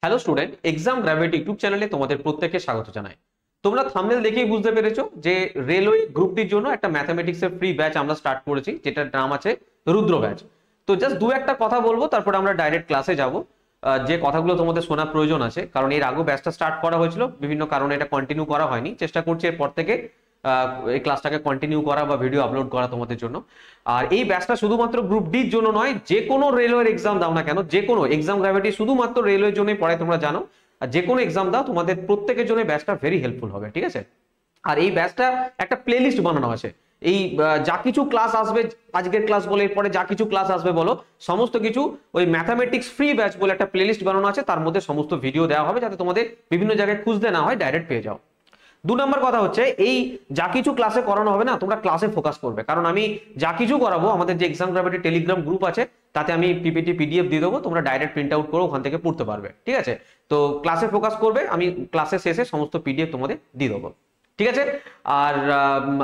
Hello student, exam gravity YouTube চ্যানেলে তোমাদের প্রত্যেককে স্বাগত জানাই। তোমরা থাম্বনেল দেখেই বুঝতে পেরেছো যে রেলওয়ে গ্রুপ ডির জন্য একটা ম্যাথমেটিক্সের ফ্রি ব্যাচ আমরা স্টার্ট করেছি, যেটার নাম আছে রুদ্র ব্যাচ। তো জাস্ট দু একটা কথা বলবো, তারপর আমরা ডাইরেক্ট ক্লাসে যাব। যে কথাগুলো তোমাদের শোনার প্রয়োজন আছে, কারণ এর আগেও ব্যাচটা স্টার্ট করা হয়েছিল, বিভিন্ন কারণে এটা কন্টিনিউ করা হয়নি। চেষ্টা করছি এরপর থেকে এই ক্লাসটাকে কন্টিনিউ করা বা ভিডিও আপলোড করা তোমাদের জন্য। আর এই ব্যাচটা শুধুমাত্র গ্রুপ ডির জন্য নয়, যে কোনো রেলওয়ের এক্সাম দাও না কেন, যে কোনো এক্সাম গ্র্যাভিটি শুধুমাত্র রেলওয়ের জন্যই পড়ায়, তোমরা জানো। আর যে কোনো এক্সাম দাও, তোমাদের প্রত্যেকের জন্য ব্যাচটা ভেরি হেল্পফুল হবে, ঠিক আছে? আর এই ব্যাচটা একটা প্লেলিস্ট বানানো আছে। এই যা কিছু ক্লাস আসবে, আজকের ক্লাস বলে এরপরে যা কিছু ক্লাস আসবে বলো, সমস্ত কিছু ওই ম্যাথামেটিক্স ফ্রি ব্যাচ বলে একটা প্লেলিস্ট বানানো আছে। তার মধ্যে সমস্ত ভিডিও দেওয়া হবে, যাতে তোমাদের বিভিন্ন জায়গায় খুঁজতে না হয়, ডাইরেক্ট পেয়ে যাও। দু নম্বর কথা হচ্ছে, এই যা কিছু ক্লাসে করানো হবে না, তোমরা ক্লাসে ফোকাস করবে। কারণ আমি যা কিছু করাবো, আমাদের যে এক্সাম গ্র্যাভিটি টেলিগ্রাম গ্রুপ আছে, তাতে আমি পিপিটি পিডিএফ দিয়ে দেবো, তোমরা ডাইরেক্ট প্রিন্ট আউট করে ওখান থেকে পড়তে পারবে, ঠিক আছে? তো ক্লাসে ফোকাস করবে, আমি ক্লাসের শেষে সমস্ত পিডিএফ তোমাদের দিয়ে দেবো, ঠিক আছে? আর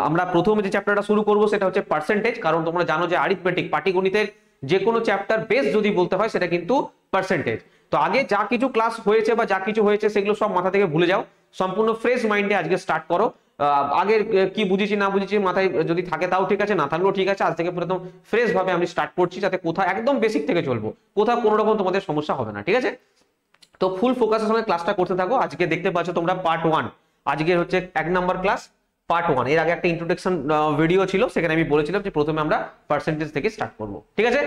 আমরা প্রথমে যে চ্যাপ্টারটা শুরু করবো সেটা হচ্ছে পার্সেন্টেজ। কারণ তোমরা জানো যে আরিথমেটিক, পাটিগণিতের যে কোনো চ্যাপ্টার বেস যদি বলতে হয়, সেটা কিন্তু পার্সেন্টেজ। তো আগে যা কিছু ক্লাস হয়েছে বা যা কিছু হয়েছে, সেগুলো সব মাথা থেকে ভুলে যাও, সম্পূর্ণ ফ্রেশ মাইন্ডে আজকে স্টার্ট করো। আগের কি বুঝেছি না বুঝেছি মাথায় যদি থাকে তাও ঠিক আছে, না থাকলেও ঠিক আছে। আজ থেকে প্রথম ফ্রেশ ভাবে আমি স্টার্ট করছি, যাতে কোথাও একদম বেসিক থেকে চলবো, কোথাও কোনো রকম তোমাদের সমস্যা হবে না, ঠিক আছে? তো ফুল ফোকাসের সঙ্গে ক্লাসটা করতে থাকো। আজকে দেখতে পাচ্ছ তোমরা পার্ট 1, আজকের হচ্ছে 1 নাম্বার ক্লাস, পার্ট 1। এর আগে একটা ইন্ট্রোডাকশন ভিডিও ছিল, সেখানে আমি বলেছিলাম যে প্রথমে আমরা পার্সেন্টেজ থেকে স্টার্ট করব, ঠিক আছে?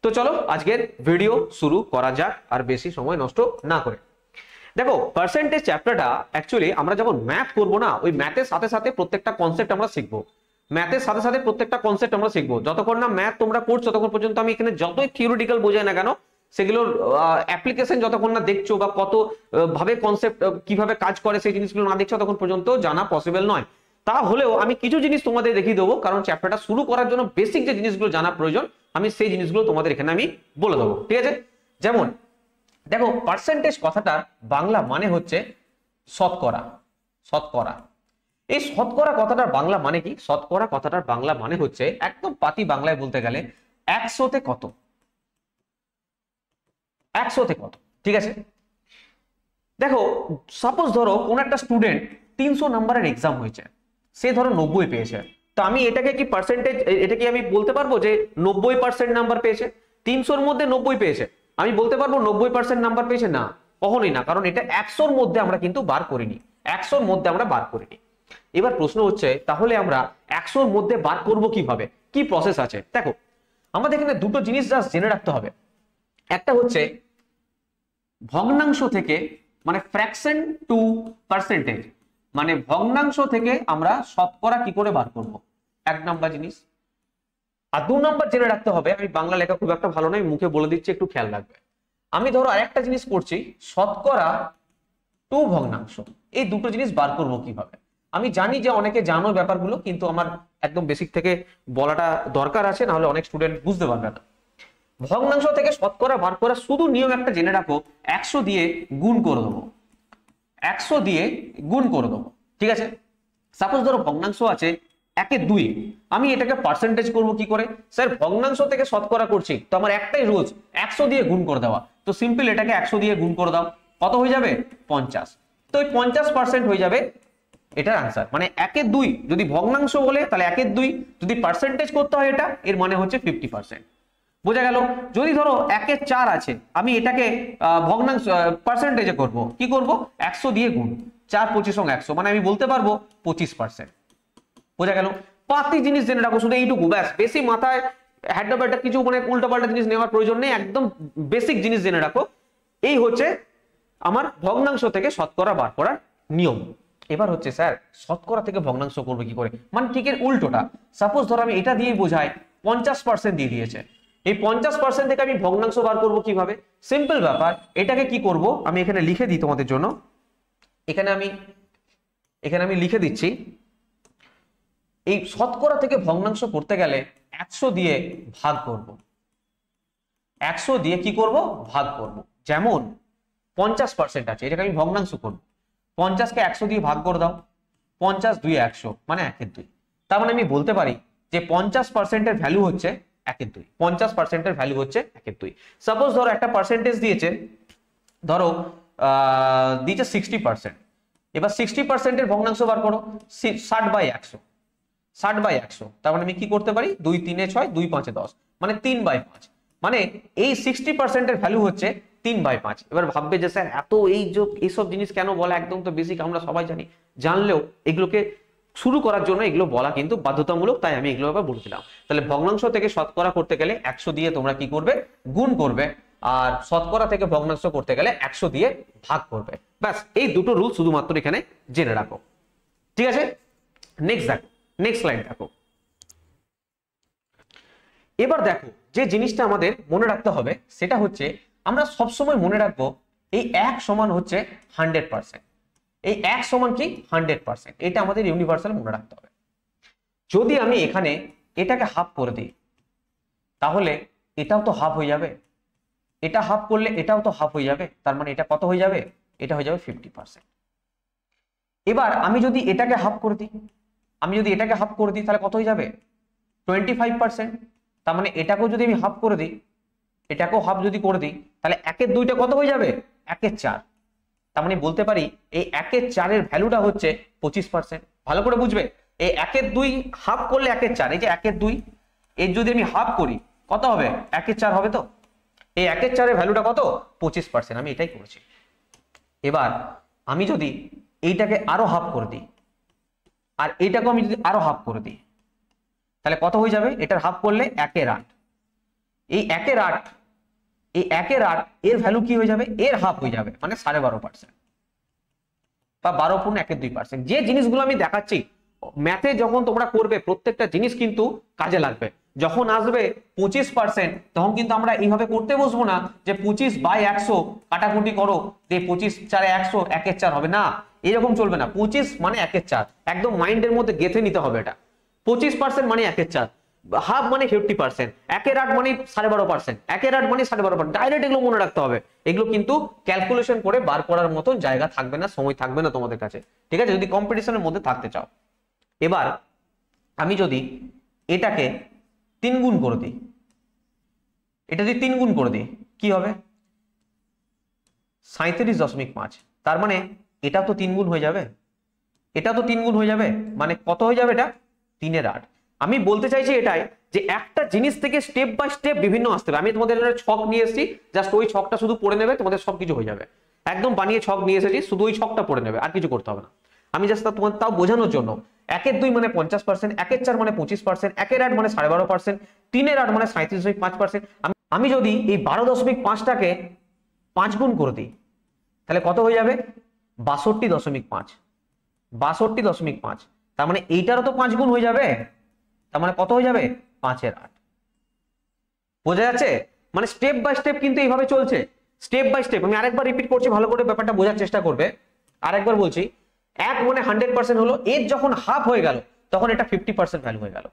তো চলো আজকের ভিডিও শুরু করা যাক, আর বেশি সময় নষ্ট না করে। দেখো, পার্সেন্টেজ চ্যাপ্টারটা অ্যাকচুয়ালি আমরা যখন ম্যাথ করবো না, ওই ম্যাথের সাথে সাথে প্রত্যেকটা কনসেপ্ট আমরা শিখবো। ম্যাথের সাথে সাথে প্রত্যেকটা কনসেপ্ট আমরা শিখবো। যতক্ষণ না ম্যাথ তোমরা করছো, ততক্ষণ পর্যন্ত আমি এখানে যতই থিওরিটিক্যাল বোঝাই না কেন, সেগুলোর অ্যাপ্লিকেশন যতক্ষণ না দেখছো, বা কত ভাবে কনসেপ্ট কিভাবে কাজ করে, সেই জিনিসগুলো না দেখছো, ততক্ষণ পর্যন্ত জানা পসিবল নয়। তা হলেও আমি কিছু জিনিস তোমাদের দেখিয়ে দেবো, কারণ চ্যাপ্টারটা শুরু করার জন্য বেসিক যে জিনিসগুলো জানা প্রয়োজন, আমি সেই জিনিসগুলো তোমাদের এখানে আমি বলে দেবো, ঠিক আছে? যেমন দেখো, পার্সেন্টেজ কথাটার বাংলা মানে হচ্ছে শতকরা। শতকরা, এই শতকরা কথাটার বাংলা মানে কি? শতকরা কথাটার বাংলা মানে হচ্ছে, একদম পাতি বাংলায় বলতে গেলে, 100তে কত, 100তে কত, ঠিক আছে? দেখো, সাপোজ ধরো কোন একটা স্টুডেন্ট 300 নাম্বারের এক্সাম হয়েছে, সে ধরো 90 পেয়েছে। তো আমি এটাকে কি পার্সেন্টেজ, এটা কি আমি বলতে পারবো যে 90% নাম্বার পেয়েছে? 300-র মধ্যে 90 পেয়েছে, আমি বলতে পারবো 90% নাম্বার পেয়েছে? না, কখনোই না। কারণ এটা 100-র মধ্যে আমরা কিন্তু বার করিনি, 100-র মধ্যে আমরা বার করিনি। এবার প্রশ্ন হচ্ছে, তাহলে আমরা 100-র মধ্যে বার করব কিভাবে, কি প্রসেস আছে? দেখো, আমাদের এখানে দুটো জিনিস জাস্ট জেনে রাখতে হবে। একটা হচ্ছে ভগ্নাংশ থেকে, মানে ফ্র্যাকশন টু পার্সেন্টেজ, মানে ভগ্নাংশ থেকে আমরা শতকরা কি করে বার করব, 1 নাম্বার জিনিস। আর 2 নাম্বার জেনে রাখতে হবে, আমি বাংলা লেখা খুব একটা ভালো নয়, মুখে বলে দিচ্ছি, একটু খেয়াল রাখবে। আমি ধরো আরেকটা জিনিস করছি, শতকরা টু ভগ্নাংশ, এই দুটো জিনিস বার করব কিভাবে। আমি জানি যে অনেকে জানো ব্যাপারগুলো, কিন্তু আমার একদম বেসিক থেকে বলাটা দরকার আছে, না হলে অনেক স্টুডেন্ট বুঝতে পারবে না। ভগ্নাংশ থেকে শতকরা বার করা শুধু নিয়ম একটা জেনে রাখো, 100 দিয়ে গুণ করে দেবো, 100 দিয়ে গুণ করে দেবো, ঠিক আছে? সাপোজ ধরো ভগ্নাংশ আছে 1/2, আমি এটাকে পার্সেন্টেজ করবো কি করে? স্যার, ভগ্নাংশ থেকে শতকরা করছি, তো আমার একটাই রুলস, 100 দিয়ে গুণ করে দেওয়া। তো সিম্পল, এটাকে 100 দিয়ে গুণ করে দাও, কত হয়ে যাবে? 50। তো ওই 50% হয়ে যাবে এটার আনসার। মানে 1/2 যদি ভগ্নাংশ বলে, তাহলে 1/2, যদি পার্সেন্টেজ করতে হয় এটা, এর মানে হচ্ছে 50%। বোঝা গেল? যদি ধরো 1/4 আছে, আমি এটাকে ভগ্নাংশ পার্সেন্টেজে করব, কি করব? 100 দিয়ে গুণ, 4 25 100, মানে আমি বলতে পারবো 25%। বোঝা গেল? পাতি জিনিস জেনে রাখো, শুধু এইটুকু, ব্যাস। বেশি মাথায় হ্যাড্ডাবাড্ডা কিছু, মানে উল্টোপাল্টা জিনিস নেওয়ার প্রয়োজন নেই, একদম বেসিক জিনিস জেনে রাখো। এই হচ্ছে আমার ভগ্নাংশ থেকে শতকরা বার করার নিয়ম। এবার হচ্ছে, স্যার, শতকরা থেকে ভগ্নাংশ করবে কি করে? মানে ঠিক এর উল্টোটা। সাপোজ ধরো আমি এটা দিয়ে বোঝাই, 50% দিয়ে দিয়েছে, এই 50% থেকে আমি ভগ্নাংশ বার করব কিভাবে? সিম্পল ব্যাপার। এটাকে কি করব, আমি এখানে লিখে দিই তোমাদের জন্য। এখানে আমি লিখে দিচ্ছি, এই শতকরা থেকে ভগ্নাংশ করতে গেলে 100 দিয়ে ভাগ করব, 100 দিয়ে কি করব? ভাগ করব। যেমন 50% আছে, এটাকে আমি ভগ্নাংশ করব, 50-কে 100 দিয়ে ভাগ করে দাও, 50 2 100, মানে 1/2। তার মানে আমি বলতে পারি যে 50%-এর ভ্যালু হচ্ছে 1/2, 50%-এর ভ্যালু হচ্ছে 1/2। সাপোজ ধরো একটা পার্সেন্টেজ দিয়েছে, ধরো দিয়েছে 60%। এবার 60%-এর ভগ্নাংশ বার করো, 60/100, 60/100, তার মানে আমি কি করতে পারি, 2 3 6, 2 5 10, মানে 3/5। মানে এই 60%-এর ভ্যালু হচ্ছে 3/5। এবার ভাববে যে স্যার এত এইসব জিনিস কেন বলা, একদম তো বেসিক আমরা সবাই জানি, জানলেও এগুলোকে শুরু করার জন্য এগুলো বলা কিন্তু বাধ্যতামূলক, তাই আমি এগুলো আবার বলে দিলাম। তাহলে ভগ্নাংশ থেকে শতকরা করতে গেলে 100 দিয়ে তোমরা কি করবে, গুণ করবে, আর শতকরা থেকে ভগ্নাংশ করতে গেলে 100 দিয়ে ভাগ করবে। ব্যাস, এই দুটো রুল শুধুমাত্র এখানে জেনে রাখো, ঠিক আছে। নেক্সট দেখো, নেক্সট লাইন দেখো। এবার দেখো যে জিনিসটা আমাদের মনে রাখতে হবে সেটা হচ্ছে, আমরা সবসময় মনে রাখবো এই 1 সমান হচ্ছে 100%। এই 1 সমান কি 100%, এটা আমাদের ইউনিভার্সাল মনে রাখতে হবে। যদি আমি এখানে এটাকে হাফ করে দিই তাহলে এটাও তো হাফ হয়ে যাবে, এটা হাফ করলে এটাও তো হাফ হয়ে যাবে, তার মানে এটা কত হয়ে যাবে, এটা হয়ে যাবে 50%। এবার আমি যদি এটাকে হাফ করে দিই, তাহলে কত হয়ে যাবে, 25%। তার মানে এটাকেও যদি আমি হাফ করে দিই, এটাকেও হাফ যদি করে দিই, তাহলে 1/2 কত হয়ে যাবে, 1/4। তার মানে বলতে পারি এই 1/4 এর ভ্যালুটা হচ্ছে 25%। ভালো করে বুঝবে, এই 1/2 হাফ করলে 1/4, এই যে 1/2 এর যদি আমি হাফ করি কত হবে, 1/4 হবে। তো এই 1/4 এর ভ্যালুটা কত, 25%। আমি এটাই করেছি। এবার আমি যদি এইটাকে আরো হাফ করে দিই, আর এইটাকে আমি যদি আরো হাফ করে দিই, তাহলে কত হয়ে যাবে, এটার হাফ করলে 1/8। এই 1/8, এই 1/8 এর ভ্যালু কি হয়ে যাবে, এর হাফ হয়ে যাবে, মানে 12.5% বা 12.12%। যে জিনিসগুলো আমি দেখাচ্ছি ম্যাথে যখন তোমরা করবে প্রত্যেকটা জিনিস কিন্তু কাজে লাগবে। যখন আসবে 25% তখন কিন্তু আমরা এইভাবে করতে বসবো না যে 25/100 কাটাকুটি করো, যে 25 4 100, 1/4 হবে না, এরকম চলবে না। 25 মানে 1/4, একদম মাইন্ডের মধ্যে গেঁথে নিতে হবে এটা। 25% মানে 1/4, হাফ মানে 50%, 1/8 মানে 12.5%, 1/8 মানে 12.5%। ডাইরেক্ট এগুলো মনে রাখতে হবে। এগুলো কিন্তু ক্যালকুলেশন করে বার করার মতন জায়গা থাকবে না, সময় থাকবে না তোমাদের কাছে, ঠিক আছে, যদি কম্পিটিশনের মধ্যে থাকতে চাও। এবার আমি যদি এটাকে 3 গুণ করে দিই, এটা যদি 3 গুণ করে দিই কি হবে, 37.5। তার মানে এটা তো 3 গুণ হয়ে যাবে, এটা তো 3 গুণ হয়ে যাবে, মানে কত হয়ে যাবে, এটা 3/8। আমি বলতে চাইছি এটাই যে একটা জিনিস থেকে স্টেপ বাই স্টেপ বিভিন্ন আসতে হবে। আমি তোমাদের ছক নিয়ে এসেছি, জাস্ট ওই ছকটা শুধু পড়ে নেবে, তোমাদের সবকিছু হয়ে যাবে। একদম বানিয়ে ছক নিয়ে এসেছি, শুধু ওই ছকটা পড়ে নেবে, আর কিছু করতে হবে না। আমি জাস্ট তোমার তাও বোঝানোর জন্য, 1/2 মানে 50%, 1/4 মানে 25%, 1/8 মানে 12.5%, 3/8 মানে 37.5%। আমি যদি এই 12.5টাকে 5 গুণ করে দিই তাহলে কত হয়ে যাবে, 62.5, 62.5। তার মানে এইটারও তো 5 গুণ হয়ে যাবে, তার মানে কত হয়ে যাবে, 5/8। বোঝা যাচ্ছে, মানে স্টেপ বাই স্টেপ কিন্তু এইভাবে চলছে, স্টেপ বাই স্টেপ। আমি আরেকবার রিপিট করছি, ভালো করে ব্যাপারটা বোঝার চেষ্টা করবে। আরেকবার বলছি, 1 মানে 100% হলো, এর যখন হাফ হয়ে গেল তখন এটা 50% ভ্যালু হয়ে গেল।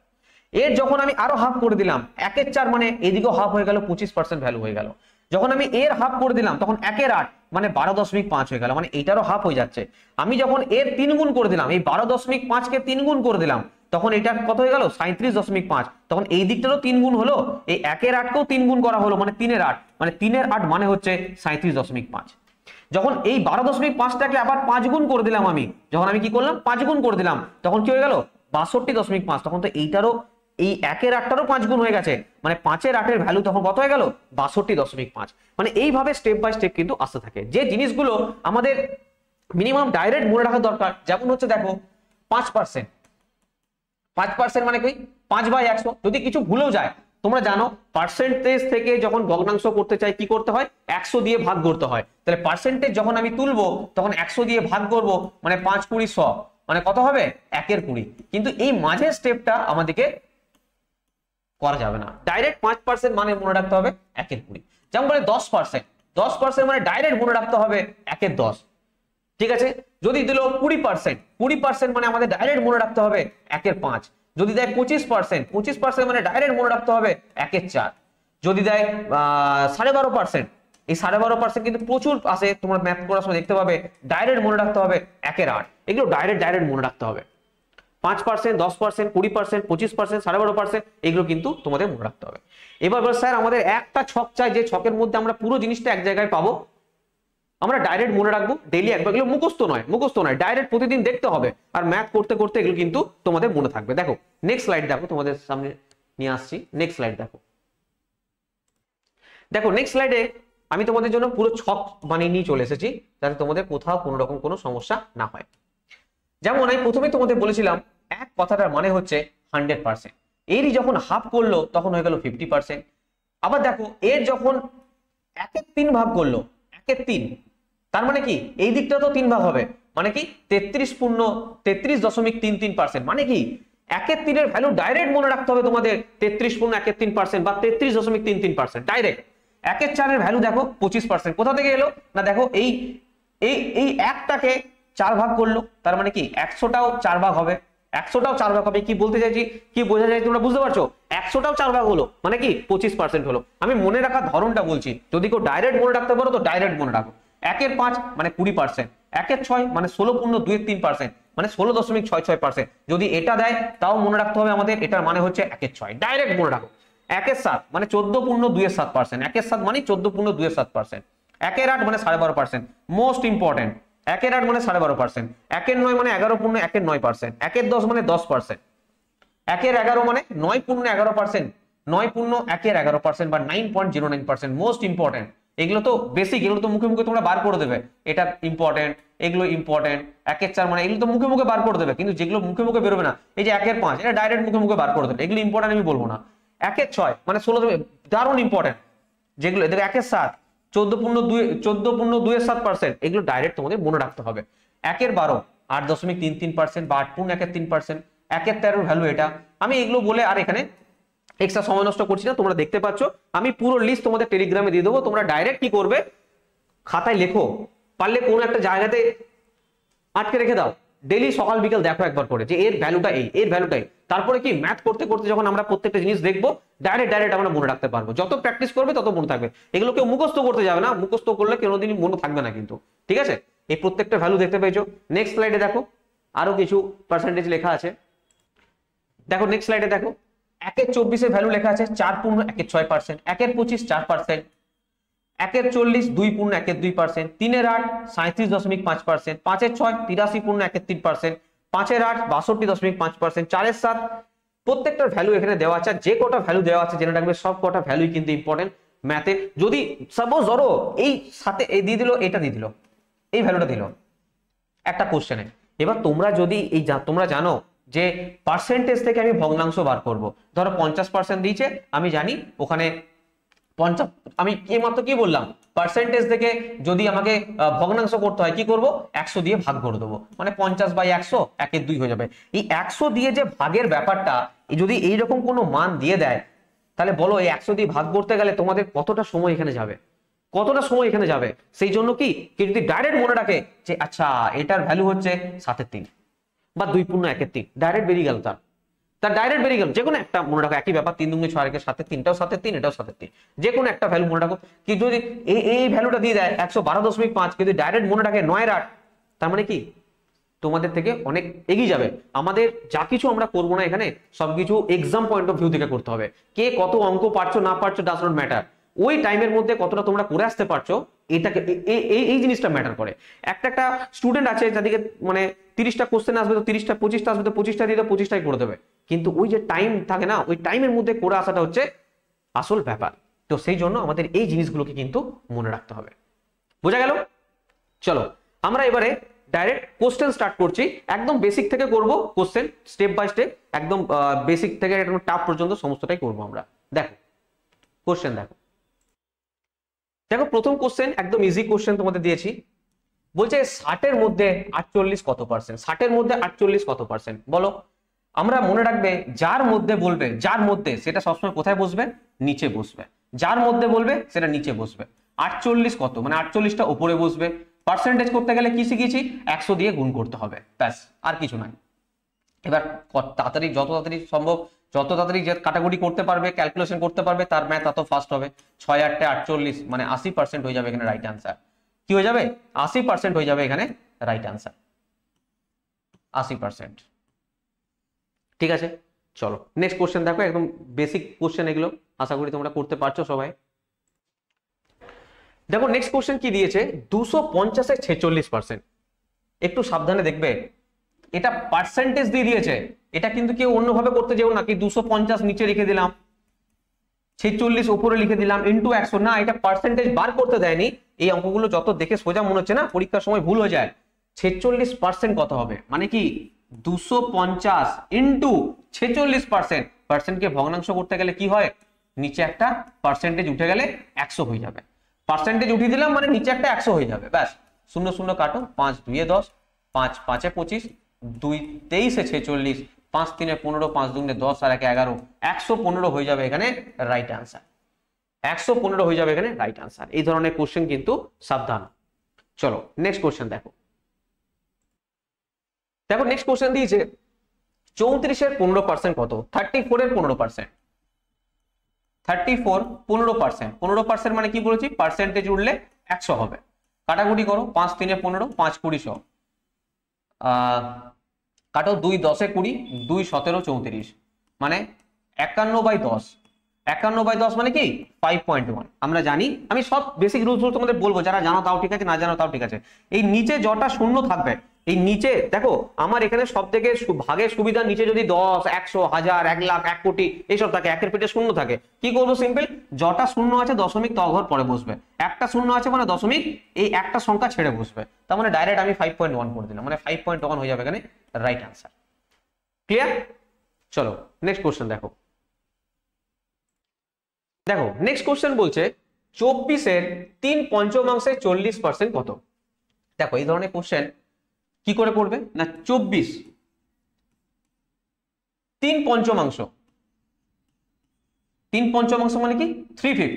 এর যখন আমি আরো হাফ করে দিলাম, 1/4 মানে এদিকেও হাফ হয়ে গেল, 25% ভ্যালু হয়ে গেল। যখন আমি এর হাফ করে দিলাম তখন 1/8 মানে 12.5 হয়ে গেল, মানে এইটারও হাফ হয়ে যাচ্ছে। আমি যখন এর 3 গুণ করে দিলাম, এই 12.5 কে 3 গুণ করে দিলাম, তখন এটা কত হয়ে গেল, 37.5। তখন এই দিকটারও 3 গুণ হলো, এই 1/8কেও 3 গুণ করা হলো, মানে 3/8, মানে 3/8 মানে হচ্ছে 37.5। যখন এই 12.5টাকে আবার 5 গুণ করে দিলাম, আমি যখন আমি কি করলাম 5 গুণ করে দিলাম, তখন কি হয়ে গেল, 62.5। তখন তো এইটারও, এই 1/8টারও 5 গুণ হয়ে গেছে, মানে 5/8 ভ্যালু তখন কত হয়ে গেল, 62.5। মানে এইভাবে স্টেপ বাই স্টেপ কিন্তু আসতে থাকে। যে জিনিসগুলো আমাদের মিনিমাম ডাইরেক্ট মনে রাখা দরকার, যেমন হচ্ছে দেখো 5%, 5% মানে কি 5/100। যদি কিছু ভুলেও যায়, তোমরা জানো পার্সেন্টেজ থেকে যখন ভগ্নাংশ করতে চাই কি করতে হয়, 100 দিয়ে ভাগ করতে হয়। তাহলে পার্সেন্টেজ যখন আমি তুলবো তখন 100 দিয়ে ভাগ করব, মানে 5 20 100, মানে কত হবে, 1/20। কিন্তু এই মাঝের স্টেপটা আমাদেরকে করা যাবে না, ডাইরেক্ট 5% মানে মনে রাখতে হবে 1/20। যেমন বলে 10%, 10% মানে ডাইরেক্ট মনে রাখতে হবে 1/10, ঠিক আছে। যদি দিল 20%, 20% মানে আমাদের ডাইরেক্ট মনে রাখতে হবে 1/5। যদি দেয় 25%, 25% মানে ডাইরেক্ট মনে রাখতে হবে 1/4। যদি দেয় 12.5%, এই 12.5% কিন্তু প্রচুর আসে, তোমরা ম্যাথ করার সময় দেখতে পাবে, ডাইরেক্ট মনে রাখতে হবে 1/8। এগুলো ডাইরেক্ট মনে রাখতে হবে। 5%, 10%, 20%, 25%, 12.5% এগুলো কিন্তু তোমাদের মনে রাখতে হবে। এবার স্যার আমাদের একটা ছক চাই, যে ছকের মধ্যে আমরা পুরো জিনিসটা এক জায়গায় পাবো, আমরা ডাইরেক্ট মনে রাখবো ডেইলি একবার, এগুলো মুখস্থ নয়, ডাইরেক্ট প্রতিদিন দেখতে হবে, আর ম্যাথ করতে করতে এগুলো কিন্তু তোমাদের মনে থাকবে। দেখো নেক্সট স্লাইড দেখো, তোমাদের সামনে নিয়ে আসছি। নেক্সট স্লাইড দেখো, দেখো নেক্সট স্লাইডে আমি তোমাদের জন্য পুরো ছক বানিয়ে নিয়ে চলে এসেছি, যাতে তোমাদের কোথাও কোনো রকম কোনো সমস্যা না হয়। যেমন আমি প্রথমে তোমাদের বলেছিলাম এক কথাটার মানে হচ্ছে 100%, এরই যখন হাফ করলো তখন হয়ে গেল 50%। আবার দেখো এর যখন 1/3 ভাগ করলো, 1/3, তার মানে কি এই দিকটা তো 3 ভাগ হবে, মানে কি 33.33%, মানে কি 1/3 এর ভ্যালু ডাইরেক্ট মনে রাখতে হবে তোমাদের 33.1/3% বা 33.33%, ডাইরেক্ট। 1/4 এর ভ্যালু দেখো 25%, কোথা থেকে এলো না, দেখো এই এই এই একটাকে 4 ভাগ করলো, তার মানে কি 100টাও 4 ভাগ হবে, 100টাও 4 ভাগ হবে। কি বলতে চাইছি, কি বোঝা যায় তোমরা বুঝতে পারছো? 100টাও 4 ভাগ হলো মানে কি 25% হলো। আমি মনে রাখার ধরনটা বলছি, যদি কেউ ডাইরেক্ট মনে রাখতে পারো তো ডাইরেক্ট মনে রাখো। 1/5 মানে 20%, 1/6 মানে 16.23%, মানে 16.66%। যদি এটা দেয় তাও মনে রাখতে হবে আমাদের, এটার মানে হচ্ছে 1/6, ডাইরেক্ট মনে রাখো। 1/7 মানে 14.27%, 1/7 মানে 14.27%, 1/8 মানে 12.5%, মোস্ট ইম্পর্টেন্ট। 1/8 মানে 12.5%, 1/9 মানে 11.9%, 1/10 মানে 10%, 1/11 মানে 9.11%, 9.1/11% বা 9.09%, মোস্ট ইম্পর্টেন্ট। এগুলো তো বেসিক, এগুলো তো মুখে মুখে তোমরা বার করে দেবে, এটা ইম্পর্টেন্ট, এগুলো ইম্পর্টেন্ট। 1/4 মানে এগুলো তো মুখে মুখে বার করে দেবে, কিন্তু যেগুলো মুখে মুখে বেরোবে না, এই যে 1/5 এটা ডাইরেক্ট মুখে মুখে বার করে দেবে, এগুলো ইম্পর্টেন্ট আমি বলবো না। 1/6 মানে 16, দারুণ ইম্পর্টেন্ট। যেগুলো দেখো 1/7 14.27%, এগুলো ডাইরেক্ট তোমাদের মনে রাখতে হবে। 1/12 8.33% বা 8.13%, 1/13 ভ্যালু এটা। আমি এগুলো বলে আর এখানে এক্সট্রা সময় নষ্ট করছি না, তোমরা দেখতে পাচ্ছ। আমি পুরো লিস্ট তোমাদের টেলিগ্রামে দিয়ে দেবো, তোমরা ডাইরেক্ট কি করবে, খাতায় লেখো, পারলে কোনো একটা জায়গাতে আটকে রেখে দাও, ডেইলি সকাল বিকেল দেখো একবার করে যে এর ভ্যালুটা এই, এর ভ্যালুটাই। তারপরে কি ম্যাথ করতে করতে যখন আমরা প্রত্যেকটা জিনিস দেখবো, ডাইরেক্ট আমরা মনে রাখতে পারবো। যত প্র্যাকটিস করবে তত মনে থাকবে। এগুলো কেউ মুখস্থ করতে যাবে না, মুখস্থ করলে কোনোদিনই মনে থাকবে না কিন্তু, ঠিক আছে? এই প্রত্যেকটা ভ্যালু দেখতে পেয়েছো। নেক্সট স্লাইডে দেখো আরো কিছু পার্সেন্টেজ লেখা আছে। দেখো নেক্সট স্লাইডে দেখো 1/24 ভ্যালু লেখা আছে 4.16%, 1/25 4%, 1/40 2.12%, 3/8 37.5%, 5/6 83.31%, 5/8 62.5%, 4/7। প্রত্যেকটার ভ্যালু এখানে দেওয়া আছে, যে কটা ভ্যালু দেওয়া আছে জেনে রাখবে, সব কটা ভ্যালুই কিন্তু ইম্পর্টেন্ট ম্যাথে। যদি সাপোজ ধরো এই সাথে এই দিয়ে দিল, এটা দিয়ে দিল, এই ভ্যালুটা দিল একটা কোশ্চেনে, এবার তোমরা যদি এই তোমরা জানো যে পার্সেন্টেজ থেকে আমি ভগ্নাংশ বার করব, ধরো 50% দিয়েছে, আমি জানি ওখানে 50, আমি মাত্র কি বললাম, পার্সেন্টেজ থেকে যদি আমাকে ভগ্নাংশ করতে হয় কি করব, 100 দিয়ে ভাগ করে দেবো, মানে 50/100 1/2 হয়ে যাবে। এই 100 দিয়ে যে ভাগের ব্যাপারটা, যদি এইরকম কোনো মান দিয়ে দেয়, তাহলে বলো এই 100 দিয়ে ভাগ করতে গেলে তোমাদের কতটা সময় এখানে যাবে, কতটা সময় এখানে যাবে। সেই জন্য কি যদি ডাইরেক্ট মনে রাখে যে আচ্ছা এটার ভ্যালু হচ্ছে 7/3 বা 2.1/3, ডাইরেক্ট বেরিয়ে গেল, তার ডাইরেক্ট বেরিয়ে গেল। যে কোনো একটা মনে রাখো, একই ব্যাপার, 3 দুগুণে 6 7/3, এটাও 7/3, এটাও 7/3, যে কোনো একটা ভ্যালু মনে রাখো। কি যদি এই ভ্যালুটা দিয়ে দেয় 112.5, কিন্তু ডাইরেক্ট মনে রাখে 9/8, তার মানে কি তোমাদের থেকে অনেক এগিয়ে যাবে। আমাদের যা কিছু আমরা করবো না এখানে, সবকিছু এক্সাম পয়েন্ট অফ ভিউ থেকে করতে হবে। কে কত অঙ্ক পারছো না পারছো ডাজ নট ম্যাটার, ওই টাইমের মধ্যে কতটা তোমরা করে আসতে পারছো, এটাকে এই জিনিসটা ম্যাটার করে। একটা স্টুডেন্ট আছে যাদেরকে মানে 30টা কোশ্চেন আসবে তো 30টা, 25টা আসবে তো 25টা দিয়ে 25টাই করে দেবে, কিন্তু ওই যে টাইম থাকে না, ওই টাইমের মধ্যে করে আসাটা হচ্ছে আসল ব্যাপার। তো সেই জন্য আমাদের এই জিনিসগুলোকে কিন্তু মনে রাখতে হবে। বোঝা গেল? চলো আমরা এবারে ডাইরেক্ট কোশ্চেন স্টার্ট করছি, একদম বেসিক থেকে করব কোশ্চেন, স্টেপ বাই স্টেপ, একদম বেসিক থেকে একদম টাফ পর্যন্ত সমস্তটাই করব আমরা। দেখো কোশ্চেন দেখো, প্রথম কোশ্চেন একদম ইজি কোশ্চেন তোমাদের দিয়েছি। বলছে 60-এর মধ্যে 48 কত পার্সেন্ট, 60-এর মধ্যে 48 কত পার্সেন্ট বলো। আমরা মনে রাখবে যার মধ্যে বলবে, যার মধ্যে, সেটা সবসময় কোথায় বসবে, নিচে বসবে। যার মধ্যে বলবে সেটা নিচে বসবে। 48 কত, মানে 48টা উপরে বসবে। পার্সেন্টেজ করতে গেলে কি শিখেছি, 100 দিয়ে গুণ করতে হবে, ব্যাস, আর কিছু নাই। এবার তাড়াতাড়ি, যত তাড়াতাড়ি সম্ভব, যত তাড়াতাড়ি যে কাটাকুটি করতে পারবে, ক্যালকুলেশন করতে পারবে, তার ম্যাথ তত ফাস্ট হবে। 6 8 48 মানে 80% হয়ে যাবে এখানে রাইট আনসার। কি হয়ে যাবে, 80% হয়ে যাবে এখানে রাইট আনসার, 80%। ঠিক আছে, চলো নেক্সট কোশ্চেন দেখো, একদম বেসিক কোশ্চেন এগুলো, আশা করি তোমরা করতে পারছো সবাই। দেখো নেক্সট কোশ্চেন কি দিয়েছে, 250 46%। একটু সাবধানে দেখবে, এটা পার্সেন্টেজ দিয়ে দিয়েছে, এটা কিন্তু কেউ অন্যভাবে করতে যেও না কি 250 নিচে লিখে দিলাম, 46 উপরে লিখে দিলাম ইন্টু 100, না, এটা পার্সেন্টেজ বার করতে দেয়নি। এই অঙ্কগুলো যত দেখে সোজা মনে হচ্ছে না, পরীক্ষার সময় ভুল হয়ে যায়। 46% কত হবে, মানে কি 250 ইন্টু 46%। পার্সেন্টকে ভগ্নাংশ করতে গেলে কি হয়, নিচে একটা পার্সেন্টেজ উঠে গেলে 100 হয়ে যাবে। পার্সেন্টেজ উঠিয়ে দিলাম মানে নিচে একটা 100 হয়ে যাবে, ব্যাস। শূন্য শূন্য কাটো, 5 2 10, 5 5 25, 2 23 46, 5 3 15, 5 2 10 আর 1 11, 115 হয়ে যাবে এখানে রাইট আনসার। 115 হয়ে যাবে এখানে রাইট আনসার। এই ধরনের কোশ্চেন কিন্তু সাবধান। চলো নেক্সট কোশ্চেন দেখো। দেখো নেক্সট কোশ্চেন দিয়েছে 34 এর 15% কত, 34 এর 15%। 34 15%, 15% মানে কি বলেছি, পার্সেন্টেজ উঠলে 100 হবে। কাটাকুটি করো, 5 3 15, 5 20 100, কাটো 2 10 20, 2 17 34, মানে 51/10। 51/10 মানে কি 5.1। আমরা জানি, আমি সব বেসিক রুলস তোমাদের বলবো, যারা জানো তাও ঠিক আছে, না জানো তাও ঠিক আছে। এই নিচে যটা শূন্য থাকবে, এই নিচে দেখো আমার এখানে সব থেকে ভাগের সুবিধা, নিচে যদি 10 100 1000 1 লাখ 1 কোটি এইসব থাকে, একের পেটে শূন্য থাকে, কি করবো, সিম্পল, যটা শূন্য আছে দশমিক তঘর পরে বসবে। একটা শূন্য আছে মানে দশমিক এই একটা সংখ্যা ছেড়ে বসবে, তার মানে ডাইরেক্ট আমি 5.1 করে দিলাম, মানে 5.1 হয়ে যাবে এখানে রাইট আনসার। ক্লিয়ার? চলো নেক্সট কোশ্চেন দেখো। দেখো নেক্সট কোশ্চেন বলছে 24 এর 3/5 40% কত। দেখো এই ধরনের কোশ্চেন কি করে করবে না, 24 3/5, 3/5 মানে কি 3/5,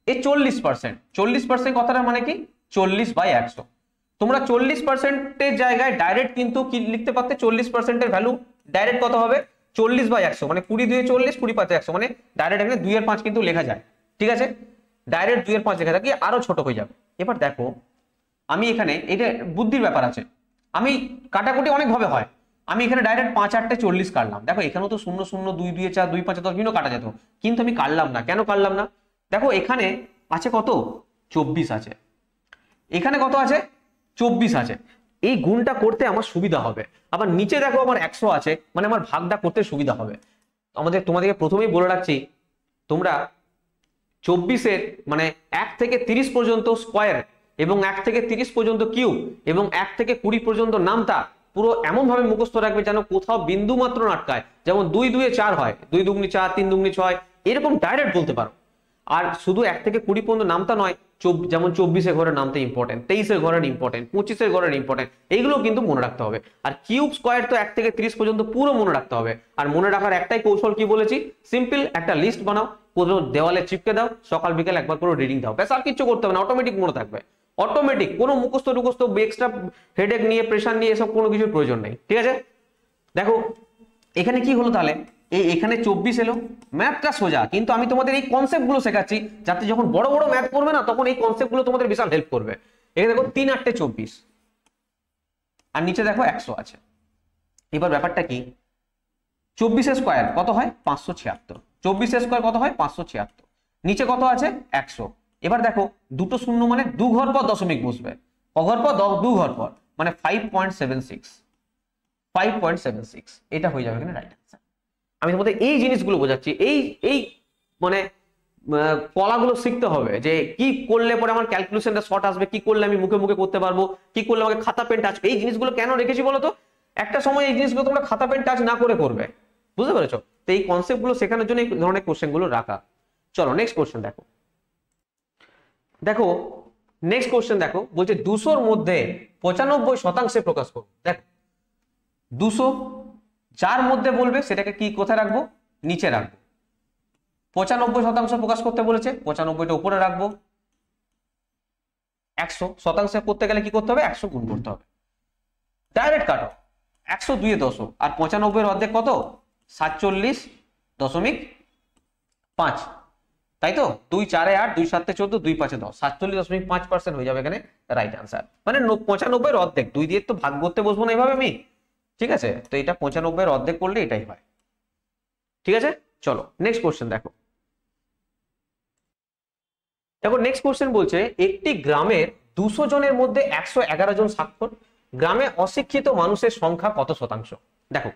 এই 40%, 40% কথাটা মানে কি 40/100। তোমরা 40%-এর জায়গায় ডাইরেক্ট কিন্তু কি লিখতে পারতে, 40%-এর ভ্যালু ডাইরেক্ট কত হবে 40/100, মানে 20 2 40, 20 5 100, মানে ডাইরেক্ট এখানে 2 এর 5 কিন্তু লেখা যায়, ঠিক আছে, ডাইরেক্ট 2 এর 5 লেখা থাকে, আরো ছোট হয়ে যাবে। এবার দেখো আমি এখানে, এটা বুদ্ধির ব্যাপার আছে, আমি কাটাকুটি অনেক ভাবে হয়, আমি এখানে ডাইরেক্ট 5 8 40 কাটলাম। দেখো এখানেও তো 0 0 2 2 4 2 5 10 বিভিন্ন কাটা যেত, কিন্তু আমি কাটলাম না, কেন কাটলাম না, দেখো এখানে আছে কত 24 আছে, এখানে কত আছে 24 আছে, এই গুণটা করতে আমার সুবিধা হবে। আবার নিচে দেখো আমার 100 আছে, মানে আমার ভাগটা করতে সুবিধা হবে। তোমাদেরকে প্রথমেই বলে রাখছি, তোমরা 24-এর মানে 1 থেকে 30 পর্যন্ত স্কোয়ার এবং 1 থেকে 30 পর্যন্ত কিউব এবং 1 থেকে 20 পর্যন্ত নামতা পুরো এমন ভাবে মুখস্থ রাখবে যেন কোথাও বিন্দু মাত্র না আটকায়। যেমন 2 2 এ 4 হয়, 2 2 4, 3 2 6, এরকম ডাইরেক্ট বলতে পারো। আর শুধু 1 থেকে 20 পর্যন্ত নামতা নয়, যেমন 24 ঘরের নামতে ইম্পর্টেন্ট, 23 ঘরের ইম্পর্টেন্ট, 25 ঘরের ইম্পর্টেন্ট, এইগুলো কিন্তু মনে রাখতে হবে। আর কিউব স্কোয়ার তো 1 থেকে 30 পর্যন্ত পুরো মনে রাখতে হবে। আর মনে রাখার একটাই কৌশল, কি বলেছি, সিম্পল একটা লিস্ট বানাও, দেওয়ালে চিপকে দাও, সকাল বিকেল একবার করে রিডিং দাও, ব্যাস, আর কিছু করতে হবে না, অটোমেটিক মনে থাকবে, অটোমেটিক। কোনো মুখস্থ টুকস্থ এক্সট্রা হেডেক নিয়ে, প্রেশার নিয়ে এসব কোনো কিছুর প্রয়োজন নেই, ঠিক আছে। দেখো এখানে কি হলো তাহলে, এখানে 24 এলো, ম্যাথটা সোজা, কিন্তু আমি তোমাদের এই কনসেপ্ট গুলো শেখাচ্ছি যাতে যখন বড় বড় ম্যাথ করবে না, তখন এই কনসেপ্ট গুলো তোমাদের বিশাল হেল্প করবে। এখানে দেখো 3 8 24 আর নিচে দেখো 100 আছে। এবার ব্যাপারটা কি, 24 স্কোয়ার কত হয় 576, 24 স্কোয়ার কত হয় 576, নিচে কত আছে 100। এবার দেখো দুটো শূন্য মানে 2 ঘর পর দশমিক বসবে, ঘর পর 2 ঘর পর, মানে 5.76, 5.76, এটা হয়ে যাবে এখানে রাইট আনসার। আমি তোমাদের এই জিনিসগুলো বোঝাচ্ছি, এই মানে কলাগুলো শিখতে হবে, যে কি করলে পরে আমার ক্যালকুলেশনটা শর্ট আসবে, কি করলে আমি মুখে মুখে করতে পারবো, কি করলে আমাকে খাতা পেন টাচ, এই জিনিসগুলো কেন রেখেছি বলো তো, একটা সময় এই জিনিসগুলো তোমরা খাতা পেন টাচ না করে করবে, বুঝতে পেরেছো? তো এই কনসেপ্ট গুলো শেখানোর জন্য এই ধরনের কোশ্চেন গুলো রাখা। চলো নেক্সট কোশ্চেন দেখো। দেখো নেক্সট কোশ্চেন দেখো, বলছে 200-র মধ্যে 95% প্রকাশ করো। দেখো 200 যার মধ্যে বলবে সেটাকে কি কোথায় রাখবো, নিচে রাখবো। 95% প্রকাশ করতে বলেছে, 95টা উপরে রাখবো। 100% করতে গেলে কি করতে হবে, 100 গুণ করতে হবে। ডাইরেক্ট কাটো, 100 2 10, আর 95-এর অর্ধেক কত 47.5, তাই তো, 2 4 8, 2 7 14, 2 5 10, 47.5% হয়ে যাবে এখানে রাইট আনসার। মানে 95-এর অর্ধেক, 2 দিয়ে তো ভাগ করতে বসবো না এইভাবে আমি, ঠিক আছে, তো এটা 95-এর অর্ধেক করলে এটাই হয়, ঠিক আছে। চলো নেক্সট কোশ্চেন দেখো। দেখো নেক্সট কোশ্চেন বলছে একটি গ্রামের 200 জনের মধ্যে 111 জন স্বাক্ষর, গ্রামে অশিক্ষিত মানুষের সংখ্যা কত শতাংশ? দেখো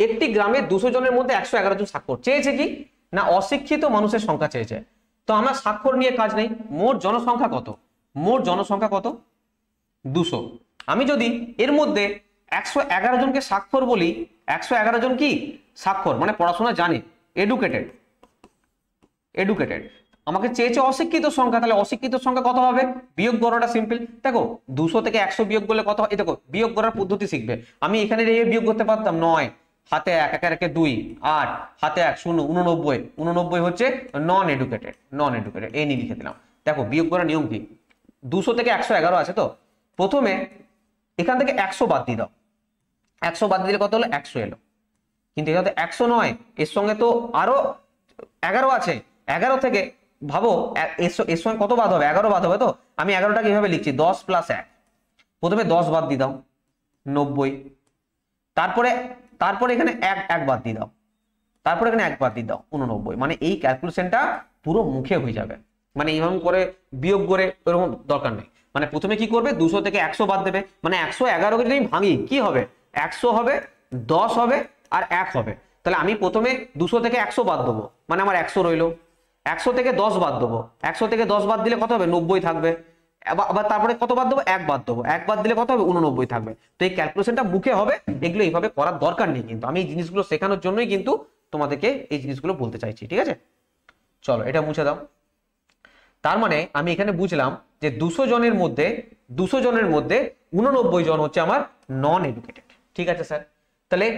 একটি গ্রামে 200 জনের মধ্যে 111 জন স্বাক্ষর চেয়েছে কি না অশিক্ষিত মানুষের সংখ্যা চেয়েছে। তো আমরা স্বাক্ষর নিয়ে কাজ নেই, মোট জনসংখ্যা কত? মোট জনসংখ্যা কত? 200। আমি যদি এর মধ্যে 111 জনকে স্বাক্ষর বলি, 111 জন কি স্বাক্ষর মানে পড়াশোনা জানে, এডুকেটেড, এডুকেটেড, আমাকে চেয়েছে অশিক্ষিত সংখ্যা, তাহলে অশিক্ষিত সংখ্যা কত হবে? বিয়োগ করাটা সিম্পল। দেখো 200 থেকে 100 বিয়োগ করলে কত হয়? এই দেখো বিয়োগ করার পদ্ধতি শিখবে। আমি এখানে বিয়োগ করতে পারতাম 9 হাতে 1 একের একে 2 8 হাতে 1 0 89, 89 হচ্ছে নন এডুকেটেড, নন এডুকেটেড এই নিয়ে লিখে দিলাম। দেখো বিয়োগ করার নিয়ম কি, 200 থেকে 111 আছে, তো প্রথমে এখান থেকে 100 বাদ দিয়ে দাও, 100 বাদ দিলে কত হলো? 100 এলো। কিন্তু এটা তো 100 নয়, এর সঙ্গে তো আরো 11 আছে, 11 থেকে ভাবো এর সঙ্গে কত বাদ হবে? 11 বাদ হবে। তো আমি 11টা কিভাবে লিখছি? 10 + 1, প্রথমে 10 বাদ দিয়ে দাও 90, তারপরে এখানে 1 বাদ দিয়ে দাও, তারপরে এখানে 1 বাদ দিয়ে দাও 89। মানে এই ক্যালকুলেশনটা পুরো মুখে হয়ে যাবে, মানে এইভাবে করে বিয়োগ করে এরকম দরকার নেই। মানে প্রথমে কি করবে? 200 থেকে 100 বাদ দেবে, মানে 111কে যদি আমি ভাঙি কি হবে? 100 হবে, 10 হবে আর 1 হবে। তাহলে আমি প্রথমে 200 থেকে 100 বাদ দেবো, মানে আমার 100 রইলো। 100 থেকে 10 বাদ দেবো, 100 থেকে 10 বাদ দিলে কত হবে? 90 থাকবে। আবার তারপরে কত বাদ দেবো? 1 বাদ দেবো, 1 বাদ দিলে কত হবে? 89 থাকবে। তো এই ক্যালকুলেশনটা মুখে হবে, এগুলো এইভাবে করার দরকার নেই কিন্তু, আমি এই জিনিসগুলো শেখানোর জন্যই কিন্তু তোমাদেরকে এই জিনিসগুলো বলতে চাইছি, ঠিক আছে? চলো এটা মুছে দাও। তার মানে আমি এখানে বুঝলাম যে 200 জনের মধ্যে 89 জন হচ্ছে আমার নন এডুকেটেড, ঠিক আছে স্যার? তাহলে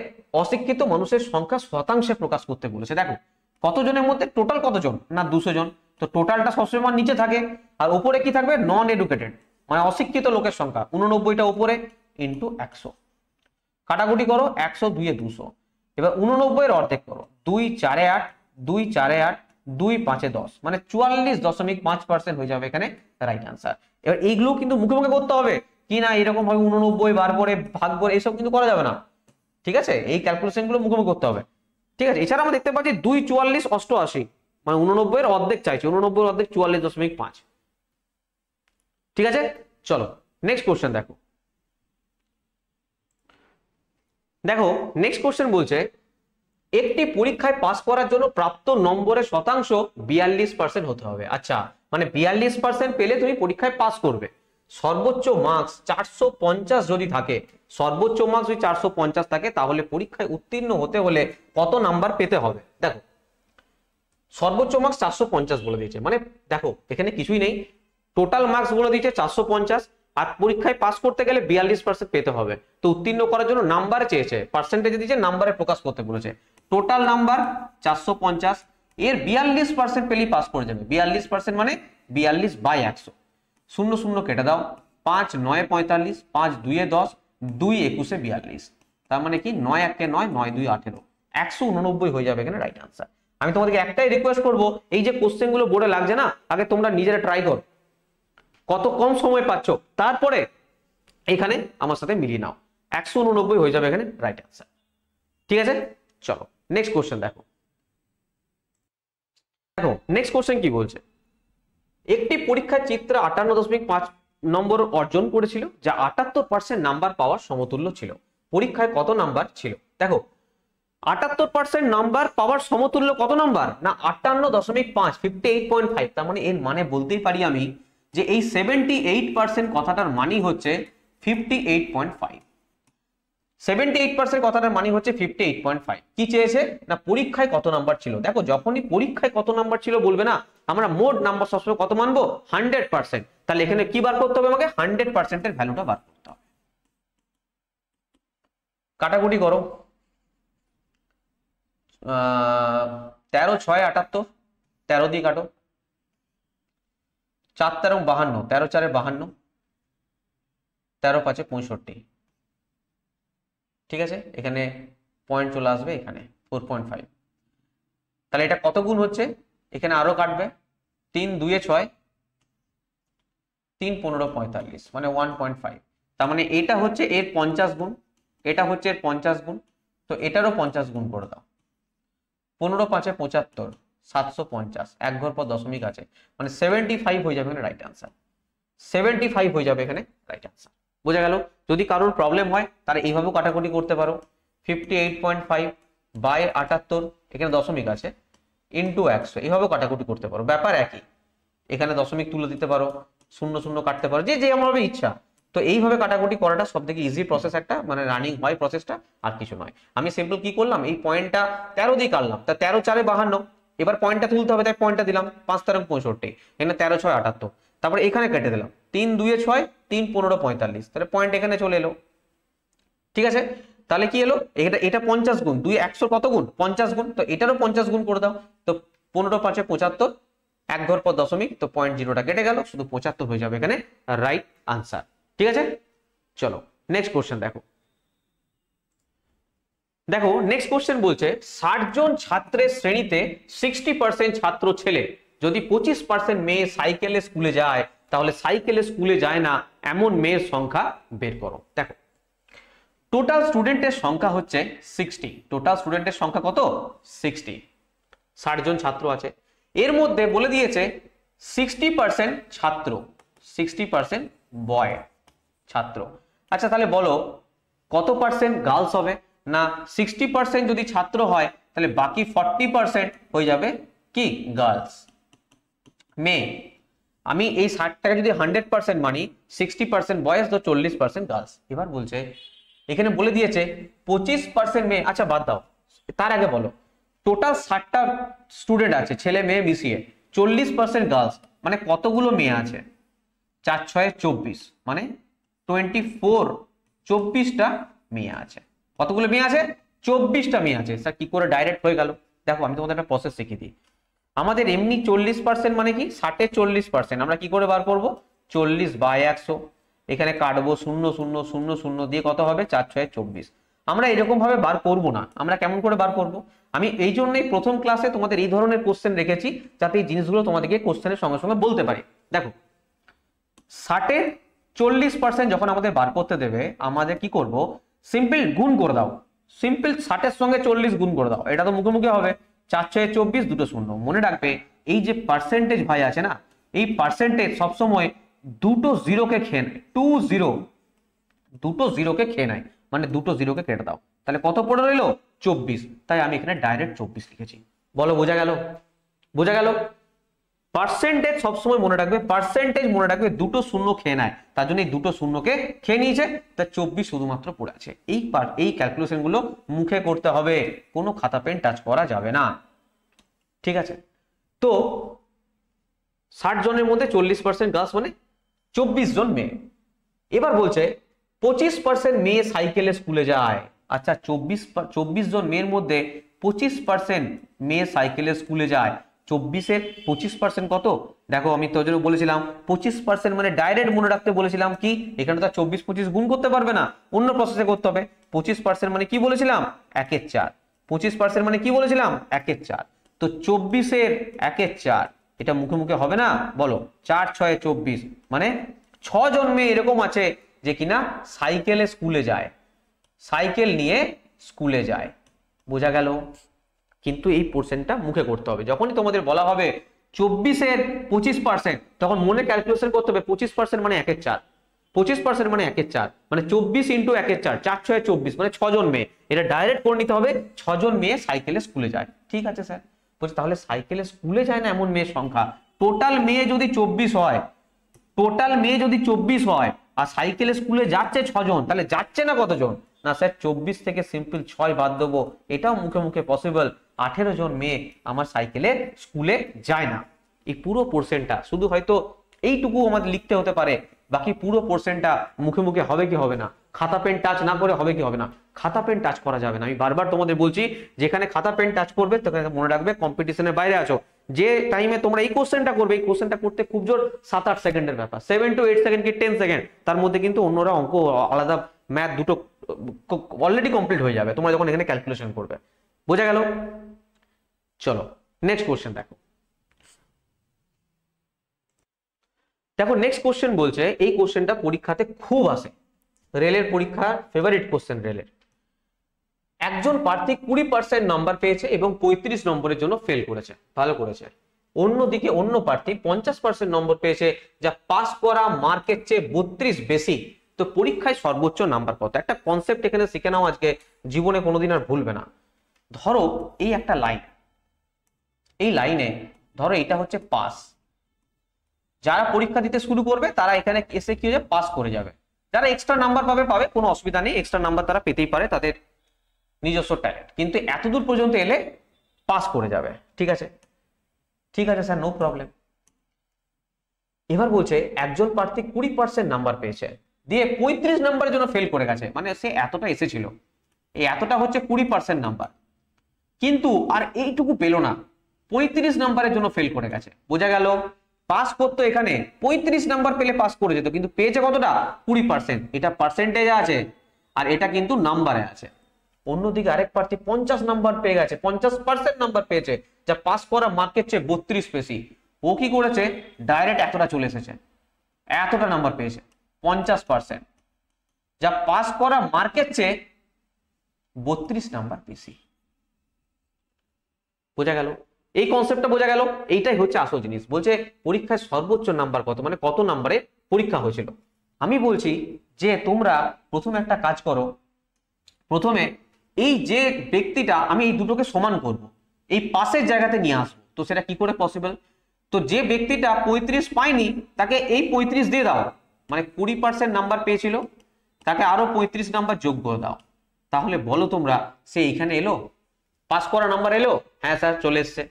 অশিক্ষিত মানুষের সংখ্যা শতাংশে প্রকাশ করতে বলেছে। দেখো কতজনের মধ্যে? টোটাল কতজন? না 200 জন। তো টোটালটা সবসময় নিচে থাকে, আর উপরে কি থাকবে? নন এডুকেটেড, মানে অশিক্ষিত লোকের সংখ্যা 89টা উপরে ইন্টু 100, কাটাকুটি করো, 100 2 200। এবার 89 এর অর্ধেক করো, 2 4 8, 2 4 8, 2 5 10, মানে 44.5% হয়ে যাবে এখানে রাইট আনসার। এবার এইগুলো কিন্তু মুখে মুখে করতে হবে, কি না এরকম ভাবে 89 বার করে ভাগ করে এইসব কিন্তু করা যাবে না, ঠিক আছে? এই ক্যালকুলেশন গুলো মুখে মুখে করতে হবে, ঠিক আছে? এছাড়া আমরা দেখতে পাচ্ছি 2 44 88, মানে 89 এর অর্ধেক চাইছে, 89 এর অর্ধেক 44.5, ঠিক আছে? চলো নেক্সট কোশ্চেন দেখো। দেখো নেক্সট কোশ্চেন বলছে একটি পরীক্ষায় পাস করার জন্য প্রাপ্ত নম্বরের শতাংশ 42% হতে হবে। আচ্ছা, মানে 42% পেলে তুমি পরীক্ষায় পাস করবে। সর্বোচ্চ মার্কস 450 যদি থাকে, সর্বোচ্চ মার্কস যদি 450 থাকে, তাহলে পরীক্ষায় উত্তীর্ণ হতে হলে কত নাম্বার পেতে হবে? দেখো সর্বোচ্চ মার্কস 450 বলে দিয়েছে, মানে দেখো এখানে কিছুই নেই, টোটাল মার্কস বলে দিয়েছে 450, আর পরীক্ষায় পাস করতে গেলে 42% পেতে হবে। তো উত্তীর্ণ করার জন্য নাম্বার চেয়েছে, পার্সেন্টেজ দিয়েছে, নাম্বারে প্রকাশ করতে বলেছে। টোটাল নাম্বার 450, এর 42% পেলেই পাস করে যাবে। 42% মানে 42/100, 0 0 কেটে দাও, 5 9 45, 5 2 10, 2 21 42, তার মানে কি 9 1 9, 9 2 18, 189 হয়ে যাবে এখানে রাইট আনসার। আমি তোমাদেরকে একটাই রিকোয়েস্ট করবো, এই যে কোশ্চেন গুলো বোর্ডে লাগছে না, আগে তোমরা নিজেরা ট্রাই করো, কত কম সময় পাচ্ছ, তারপরে এখানে আমার সাথে মিলিয়ে নাও, 189 হয়ে যাবে এখানে রাইট আনসার, ঠিক আছে? চলো নেক্সট কোশ্চেন দেখো। দেখো নেক্সট কোশ্চেন কি বলছে, একটি পরীক্ষার চিত্র 58.5 নম্বর অর্জন করেছিল, যা 78% নাম্বার পাওয়ার সমতুল্য ছিল। পরীক্ষায় কত নাম্বার ছিল? দেখো 78% নাম্বার পাওয়ার সমতুল্য কত নাম্বার? না 58.5, 58.5। তার মানে এর মানে বলতেই পারি আমি যে এই 78% কথাটার মানে হচ্ছে 58.5, 78% কথাটার মানে হচ্ছে 58.5। কি চেয়েছে? না পরীক্ষায় কত নাম্বার ছিল। দেখো যখনই পরীক্ষায় কত নাম্বার ছিল বলবে না, আমরা মোট নাম্বার সবসময় কত মানবো? 100%। তাহলে এখানে কি বার করতে হবে? আমাকে 100% এর ভ্যালুটা বার করতে হবে। কাটাকুটি করো, 13 6 78, 13 দিয়ে কাটো, 4 13 52, 13 4 52, 13 5 65, ঠিক আছে? এখানে পয়েন্ট চলে আসবে, এখানে 4.5। তাহলে এটা কত গুণ হচ্ছে? এখানে আরো কাটবে, 3 2 6, 3 15 45, মানে 1.5। তার মানে এটা হচ্ছে এর 50 গুণ, এটা হচ্ছে এর 50 গুণ, তো এটারও 50 গুণ করে দাও। 15 5 75, 750, এক ঘর পর দশমিক আছে, মানে 75 হয়ে যাবে এখানে রাইট আনসার। 75 হয়ে যাবে এখানে রাইট আনসার। বোঝা গেল? যদি কারোর প্রবলেম হয় তাহলে এইভাবেও কাটাকুটি করতে পারো, 58.5 বাই 78, এখানে দশমিক আছে, ইন্টু 100, এইভাবেও কাটাকুটি করতে পারো, ব্যাপার একই। এখানে দশমিক তুলে দিতে পারো, শূন্য শূন্য কাটতে পারো, যে যেমনভাবে ইচ্ছা। তো এইভাবে কাটাকুটি করাটা সব থেকে ইজি প্রসেস, একটা মানে রানিং হয় প্রসেসটা, আর কিছু নয়। আমি সিম্পল কি করলাম, এই পয়েন্টটা 13 দিয়ে কাটলাম, তা 13 4 52, এবার পয়েন্টটা তুলতে হবে তাই পয়েন্টটা দিলাম, 5 13 65, এখানে 13 6 78, তারপরে এখানে কেটে দিলাম 3 2 6, 3 15 45, তাহলে পয়েন্ট এখানে চলে এলো। ঠিক আছে, তাহলে কি এলো, এটা 50 গুণ, 2 100 কত গুণ, 50 গুণ, তো এটারও 50 গুণ করে দাও, তো 15 5 75, এক ঘর পর দশমিক, তো পয়েন্ট জিরোটা কেটে গেল, শুধু 75 হয়ে যাবে এখানে রাইট আনসার। ঠিক আছে, চলো নেক্সট কোশ্চেন দেখো। দেখো নেক্সট কোশ্চেন বলছে 60 জন ছাত্রের শ্রেণীতে 60% ছাত্র ছেলে, যদি 25% মেয়ে সাইকেলে স্কুলে যায়, তাহলে সাইকেলে স্কুলে যায় না এমন মেয়ের সংখ্যা বের করো। দেখো টোটাল স্টুডেন্টের সংখ্যা হচ্ছে 60, টোটাল স্টুডেন্টের সংখ্যা কত, 60, 60 জন ছাত্র আছে, এর মধ্যে বলে দিয়েছে 60% ছাত্র, 60% বয় ছাত্র। আচ্ছা তাহলে বলো কত পার্সেন্ট গার্লস হবে, না 60% যদি ছাত্র হয় তাহলে বাকি 40% হয়ে যাবে কি গার্লস, মেয়ে। আমি এই 60টাকে যদি 100% মানি, 60% বয়েজ তো 40% গার্লস। এবার বলছে এখানে বলে দিয়েছে 25% মেয়ে। আচ্ছা বাদ দাও, তার আগে বলো টোটাল 60টা স্টুডেন্ট আছে ছেলে মেয়ে মিশিয়ে, 40% গার্লস, মানে কতগুলো মেয়ে আছে, 4 6 24, মানে 24, 24টা মেয়ে আছে। কতগুলো মেয়ে আছে, 24টা মেয়ে আছে। স্যার কি করে ডাইরেক্ট হয়ে গেল, দেখো আমি তোমাদের একটা প্রসেস শিখিয়ে দিই। আমাদের এমনি 40% মানে কি, 60 এর 40%, আমরা কি করে বার করব, 40 বাই 100, এখানে কাটবো 0 0 0 0 দিয়ে, কত হবে 4 6 24। আমরা এরকম ভাবে বার করব না, আমরা কেমন করে বার করব, আমি এই জন্যই প্রথম ক্লাসে তোমাদের এই ধরনের কোশ্চেন রেখেছি, যাতে এই জিনিসগুলো তোমাদেরকে কোশ্চেনের সঙ্গে সঙ্গে বলতে পারি। দেখো 60 এর 40% যখন আমাদের বার করতে দেবে, আমাদের কি করব, সিম্পল গুণ করে দাও, সিম্পল 60 এর সঙ্গে 40 গুণ করে দাও, এটা তো মুখে মুখে হবে, 4 6 24, দুটো শূন্য। মনে রাখবে এই যে পার্সেন্টেজ ভাই আছে না, এই পার্সেন্টেজ সবসময় দুটো জিরোকে খেয়ে নেয়, 2 0, দুটো জিরোকে খেয়ে নেয়, মানে দুটো জিরোকে কেটে দাও, তাহলে কত পড়ে রইলো 24, তাই আমি এখানে ডাইরেক্ট 24 লিখেছি। বলো বোঝা গেল, বোঝা গেল? পার্সেন্টেজ সবসময় মনে রাখবে, পার্সেন্টেজ মনে রাখবে দুটো শূন্য খেয়ে নেয়, তার জন্য এই দুটো শূন্যকে খেয়ে নিয়েছে, তা 24 শুধুমাত্র পড়ে আছে। এই ক্যালকুলেশন গুলো মুখে করতে হবে, কোনো খাতা পেন টাচ করা যাবে না। ঠিক আছে, তো 60 জনের মধ্যে 40% গার্লস, মানে 24 জন মেয়ে। এবার বলছে 25% মেয়ে সাইকেলে স্কুলে যায়। আচ্ছা 24 জন মেয়ের মধ্যে 25% মেয়ে সাইকেলে স্কুলে যায়, 24-এর 25% কত, দেখো আমি তোর জন্য বলেছিলাম 25% মানে ডাইরেক্ট মনে রাখতে বলেছিলাম কি, এখানে তো 24 25 গুণ করতে পারবে না, অন্য প্রসেসে করতে হবে। 25% মানে কি বলেছিলাম, 1/4, 25% মানে কি বলেছিলাম, 1/4, তো 24-এর 1/4, এটা মুখে মুখে হবে না, বলো 4 6 24, মানে 6 জন মেয়ে এরকম আছে যে কিনা সাইকেলে স্কুলে যায়, সাইকেল নিয়ে স্কুলে যায়। বোঝা গেল? কিন্তু এই পোর্শনটা মুখে করতে হবে, যখনই তোমাদের বলা হবে 24-এর 25%, তখন মনে ক্যালকুলেশন করতে হবে, 25% মানে 1/4, 25% মানে 1/4, মানে 24 ইন্টু 1/4, 4 6 24, মানে 6 জন মেয়ে, এটা ডাইরেক্ট করে নিতে হবে, 6 জন মেয়ে সাইকেলে স্কুলে যায়। ঠিক আছে স্যার, বলছে তাহলে সাইকেলে স্কুলে যায় না এমন মেয়ের সংখ্যা, টোটাল মেয়ে যদি 24 হয়, টোটাল মেয়ে যদি 24 হয় আর সাইকেলে স্কুলে যাচ্ছে 6 জন, তাহলে যাচ্ছে না কতজন, না স্যার 24 থেকে সিম্পল 6 বাদ দেবো, এটাও মুখে মুখে পসিবল, 18 জন মেয়ে আমার সাইকেলে স্কুলে যায় না। এই পুরো পোর্শনটা শুধু হয়তো এইটুকু আমাদের লিখতে হতে পারে, বাকি পুরো পোর্শনটা মুখে মুখে হবে কি হবে না, খাতা পেন টাচ না করে হবে কি হবে না, খাতা পেন টাচ করা যাবে না। আমি বারবার তোমাদের বলছি, যেখানে খাতা পেন টাচ করবে তোকে মনে রাখবে কম্পিটিশনের বাইরে আছো, যে টাইমে তোমরা এই কোশ্চেনটা করবে, এই কোশ্চেনটা করতে খুব জোর 7-8 সেকেন্ডের ব্যাপার, 7 to 8 সেকেন্ড কি 10 সেকেন্ড, তার মধ্যে কিন্তু অন্যরা অঙ্ক আলাদা ম্যাথ দুটো অলরেডি কমপ্লিট হয়ে যাবে তোমরা যখন এখানে ক্যালকুলেশন করবে। বোঝা গেল? চলো নেক্সট কোশ্চেন দেখো। দেখো নেক্সট কোশ্চেন বলছে, এই কোশ্চেনটা পরীক্ষাতে খুব আসে, রেলের পরীক্ষার ফেভারিট কোশ্চেন রেলের। একজন প্রার্থী 20% নাম্বার পেয়েছে এবং 35 নম্বরের জন্য ফেল করেছে, ভালো করেছে। অন্যদিকে অন্য প্রার্থী 50% নম্বর পেয়েছে, যা পাস করা মার্কের চেয়ে 32 বেশি। তো পরীক্ষায় সর্বোচ্চ নাম্বার কত? একটা কনসেপ্ট এখানে শিখে নাও, আজকে জীবনে কোনোদিন আর ভুলবে না। ধরো এই একটা লাইন, এই লাইনে ধরো এটা হচ্ছে পাস। যারা পরীক্ষা দিতে শুরু করবে তারা এখানে এসে কি হয়ে পাস করে যাবে। যারা এক্সট্রা নাম্বার পাবে পাবে, কোনো অসুবিধা নেই, এক্সট্রা নাম্বার তারা পেতেই পারে, তাদের নিজস্ব ট্যালেন্ট। কিন্তু এতদূর পর্যন্ত এলে পাস করে যাবে, ঠিক আছে? ঠিক আছে স্যার, নো প্রবলেম। এবার বলছে একজন প্রার্থী 20% নাম্বার পেয়েছে, দিয়ে 35 নাম্বারের জন্য ফেল করে গেছে, মানে সে এতটা এসেছিল, এই এতটা হচ্ছে 20% নাম্বার, কিন্তু আর এইটুকু পেল না, 35 নাম্বারের জন্য ফেল করে গেছে। বোঝা গেল পাস করতো এখানে 35 নাম্বার পেলে পাস করে যেত, কিন্তু পেয়েছে কতটা? 20%। এটা পার্সেন্টেজ আছে আর এটা কিন্তু নাম্বারে আছে। অন্যদিকে আরেক প্রার্থী 50 নাম্বার পেয়ে গেছে, 50% নাম্বার পেয়েছে, যা পাস করা মার্কের চেয়ে 32 বেশি। ও কি করেছে? ডাইরেক্ট এতটা চলে এসেছে, এতটা নাম্বার পেয়েছে 50%, যা পাস করা মার্কের চেয়ে 32 নাম্বার বেশি। বোঝা গেল? এই কনসেপ্টটা বোঝা গেল? এইটাই হচ্ছে আসল জিনিস। বলছে পরীক্ষায় সর্বোচ্চ নাম্বার কত, মানে কত নাম্বারে পরীক্ষা হয়েছিল। আমি বলছি যে তোমরা প্রথমে একটা কাজ করো, প্রথমে এই যে ব্যক্তিটা, আমি এই দুটোকে সমান করব, এই পাশের জায়গাতে নিয়ে আসবো। তো সেটা কি করে পসিবল? তো যে ব্যক্তিটা 35 পায়নি তাকে এই 35 দিয়ে দাও, মানে 20% নাম্বার পেয়েছিল, তাকে আরো 35 নাম্বার যোগ করে দাও। তাহলে বলো তোমরা, সে এখানে এলো, পাস করা নাম্বার এলো? হ্যাঁ স্যার চলে এসছে।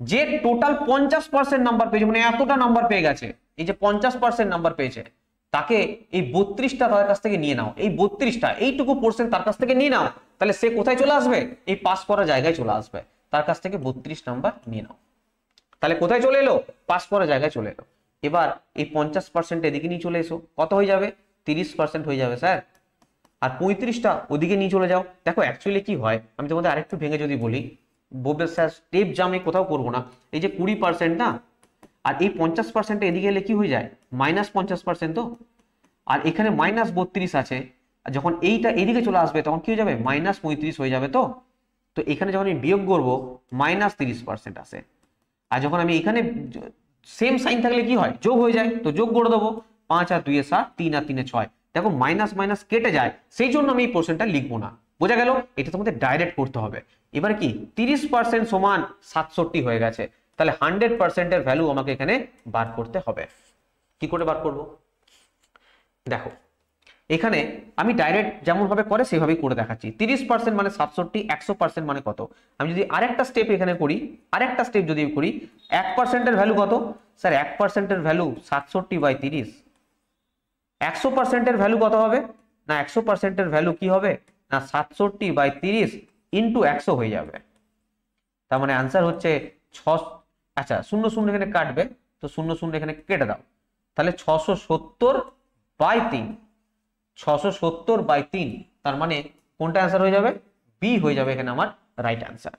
যে টোটাল 50% নাম্বার পেয়েছে, মানে এতটা নাম্বার পেয়ে গেছে, এই যে 50% নাম্বার পেয়েছে, তাকে এই 32টা তার কাছ থেকে নিয়ে নাও, এই 32টা এইটুকু পোর্শন তার কাছ থেকে নিয়ে নাও, তাহলে সে কোথায় চলে আসবে? এই পাস করা জায়গায় চলে আসবে। তার কাছ থেকে 32 নাম্বার নিয়ে নাও, তাহলে কোথায় চলে এলো? পাস করা জায়গায় চলে এলো। এবার এই 50% এদিকে নিয়ে চলে এসো, কত হয়ে যাবে? 30% হয়ে যাবে স্যার। আর 35টা ওদিকে নিয়ে চলে যাও। দেখো অ্যাকচুয়ালি কি হয়, আমি তোমাদের আরেকটু ভেঙে যদি বলি, বলবে স্যার স্টেপ যা আমি কোথাও করবো না, এই যে 20% না, আর এই 50% এদিকে এলে কি হয়ে যায়? -50%। তো আর এখানে -32 আছে, আর যখন এইটা এদিকে চলে আসবে তখন কি হয়ে যাবে? -35 হয়ে যাবে। তো তো এখানে যখন আমি বিয়োগ করবো -30% আসে, আর যখন আমি এখানে সেম সাইন থাকলে কি হয়? যোগ হয়ে যায়, তো যোগ করে দেবো। 5 আর 2 এ 7, 3 আর 3 এ 6। দেখো মাইনাস মাইনাস কেটে যায়, সেই জন্য আমি এই পোর্শনটা লিখবো না। বোঝা গেল? এটা তোমাদের ডাইরেক্ট করতে হবে। এবার কি 30% সমান 67 হয়ে গেছে, তাহলে 100% এর ভ্যালু আমাকে এখানে বার করতে হবে। কি করে বার করব? দেখো এখানে আমি ডাইরেক্ট যেমন ভাবে করে সেভাবেই করে দেখাচ্ছি। 30% মানে 67, 100% মানে কত? আমি যদি আরেকটা স্টেপ এখানে করি, আরেকটা স্টেপ যদি করি, 1% এর ভ্যালু কত? স্যার 1% এর ভ্যালু 67/30। 100% এর ভ্যালু কত হবে? না 100% এর ভ্যালু কি হবে? না 67/30 ইন্টু 100 হয়ে যাবে। তার মানে আনসার হচ্ছে 6। আচ্ছা 0 এখানে কাটবে, তো 0 এখানে কেটে দাও, তাহলে 670/3। 670/3, তার মানে কোনটা অ্যান্সার হয়ে যাবে? বি হয়ে যাবে এখানে আমার রাইট অ্যান্সার।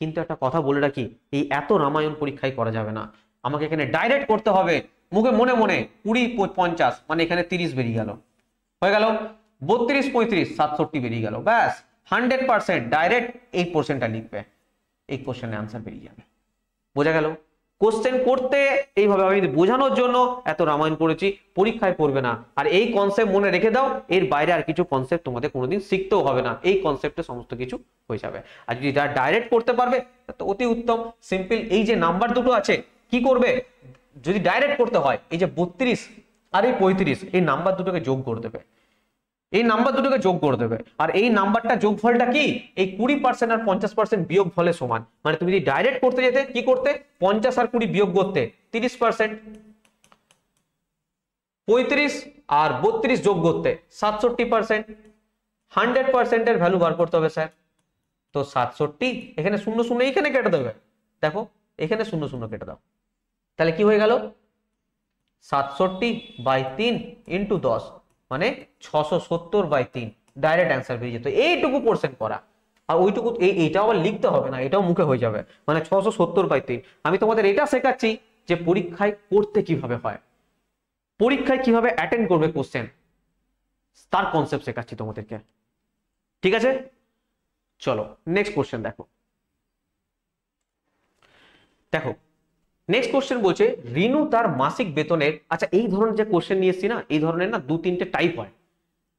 কিন্তু একটা কথা বলে রাখি, এই এত রামায়ণ পরীক্ষায় করা যাবে না, আমাকে এখানে ডাইরেক্ট করতে হবে। মুখে মনে মনে 20-50 মানে এখানে 30 বেরিয়ে গেল, হয়ে গেল 32-35 67 বেরিয়ে গেল, ব্যাস 100% ডাইরেক্ট এই পোর্শনটা লিখবে, এই কোশ্চেনের অ্যান্সার বেরিয়ে যাবে। বোঝা গেল? কোশ্চেন করতে এইভাবে আমি বোঝানোর জন্য এত রামায়ণ করেছি, পরীক্ষায় পড়বে না। আর এই কনসেপ্ট মনে রেখে দাও, এর বাইরে আর কিছু কনসেপ্ট তোমাদের কোনোদিন শিখতেও হবে না, এই কনসেপ্টে সমস্ত কিছু হয়ে যাবে। আর যদি যারা ডাইরেক্ট করতে পারবে তো অতি উত্তম, সিম্পল। এই যে নাম্বার দুটো আছে, কি করবে? যদি ডাইরেক্ট করতে হয়, এই যে 32 আর এই 35, এই নাম্বার দুটোকে যোগ করে দেবে, এই নাম্বার দুটোকে যোগ করে দেবে। আর এই নাম্বারটা যোগফলটা কি? এই 20% আর 50% বিয়োগ ফলের সমান। মানে তুমি যদি ডাইরেক্ট করতে যেতে, কি করতে? 50 আর 20 বিয়োগ করতে 30%, 35 আর 32 যোগ করতে 67%। 100% এর ভ্যালু বার করতে হবে স্যার, তো 67, এখানে 0 এইখানে কেটে দেবে, দেখো এখানে 0 কেটে দাও, তাহলে কি হয়ে গেল? 67/3 ইন্টু 10 মানে 670/3, ডাইরেক্ট অ্যান্সার বেরিয়ে যেত। এইটুকু পোর্শন করা, আর ওইটুকু এইটাও আবার লিখতে হবে না, এটাও মুখে হয়ে যাবে, মানে 670/3। আমি তোমাদের এটা শেখাচ্ছি যে পরীক্ষায় করতে কিভাবে হয়, পরীক্ষায় কিভাবে অ্যাটেন্ড করবে কোশ্চেন, তার কনসেপ্ট শেখাচ্ছি তোমাদেরকে। ঠিক আছে? চলো নেক্সট কোশ্চেন দেখো। দেখো নেক্সট কোশ্চেন বলছে রিনু তার মাসিক বেতনের, আচ্ছা এই ধরনের যে কোশ্চেন নিয়ে এসছি না, এই ধরনের না 2-3টে টাইপ হয়,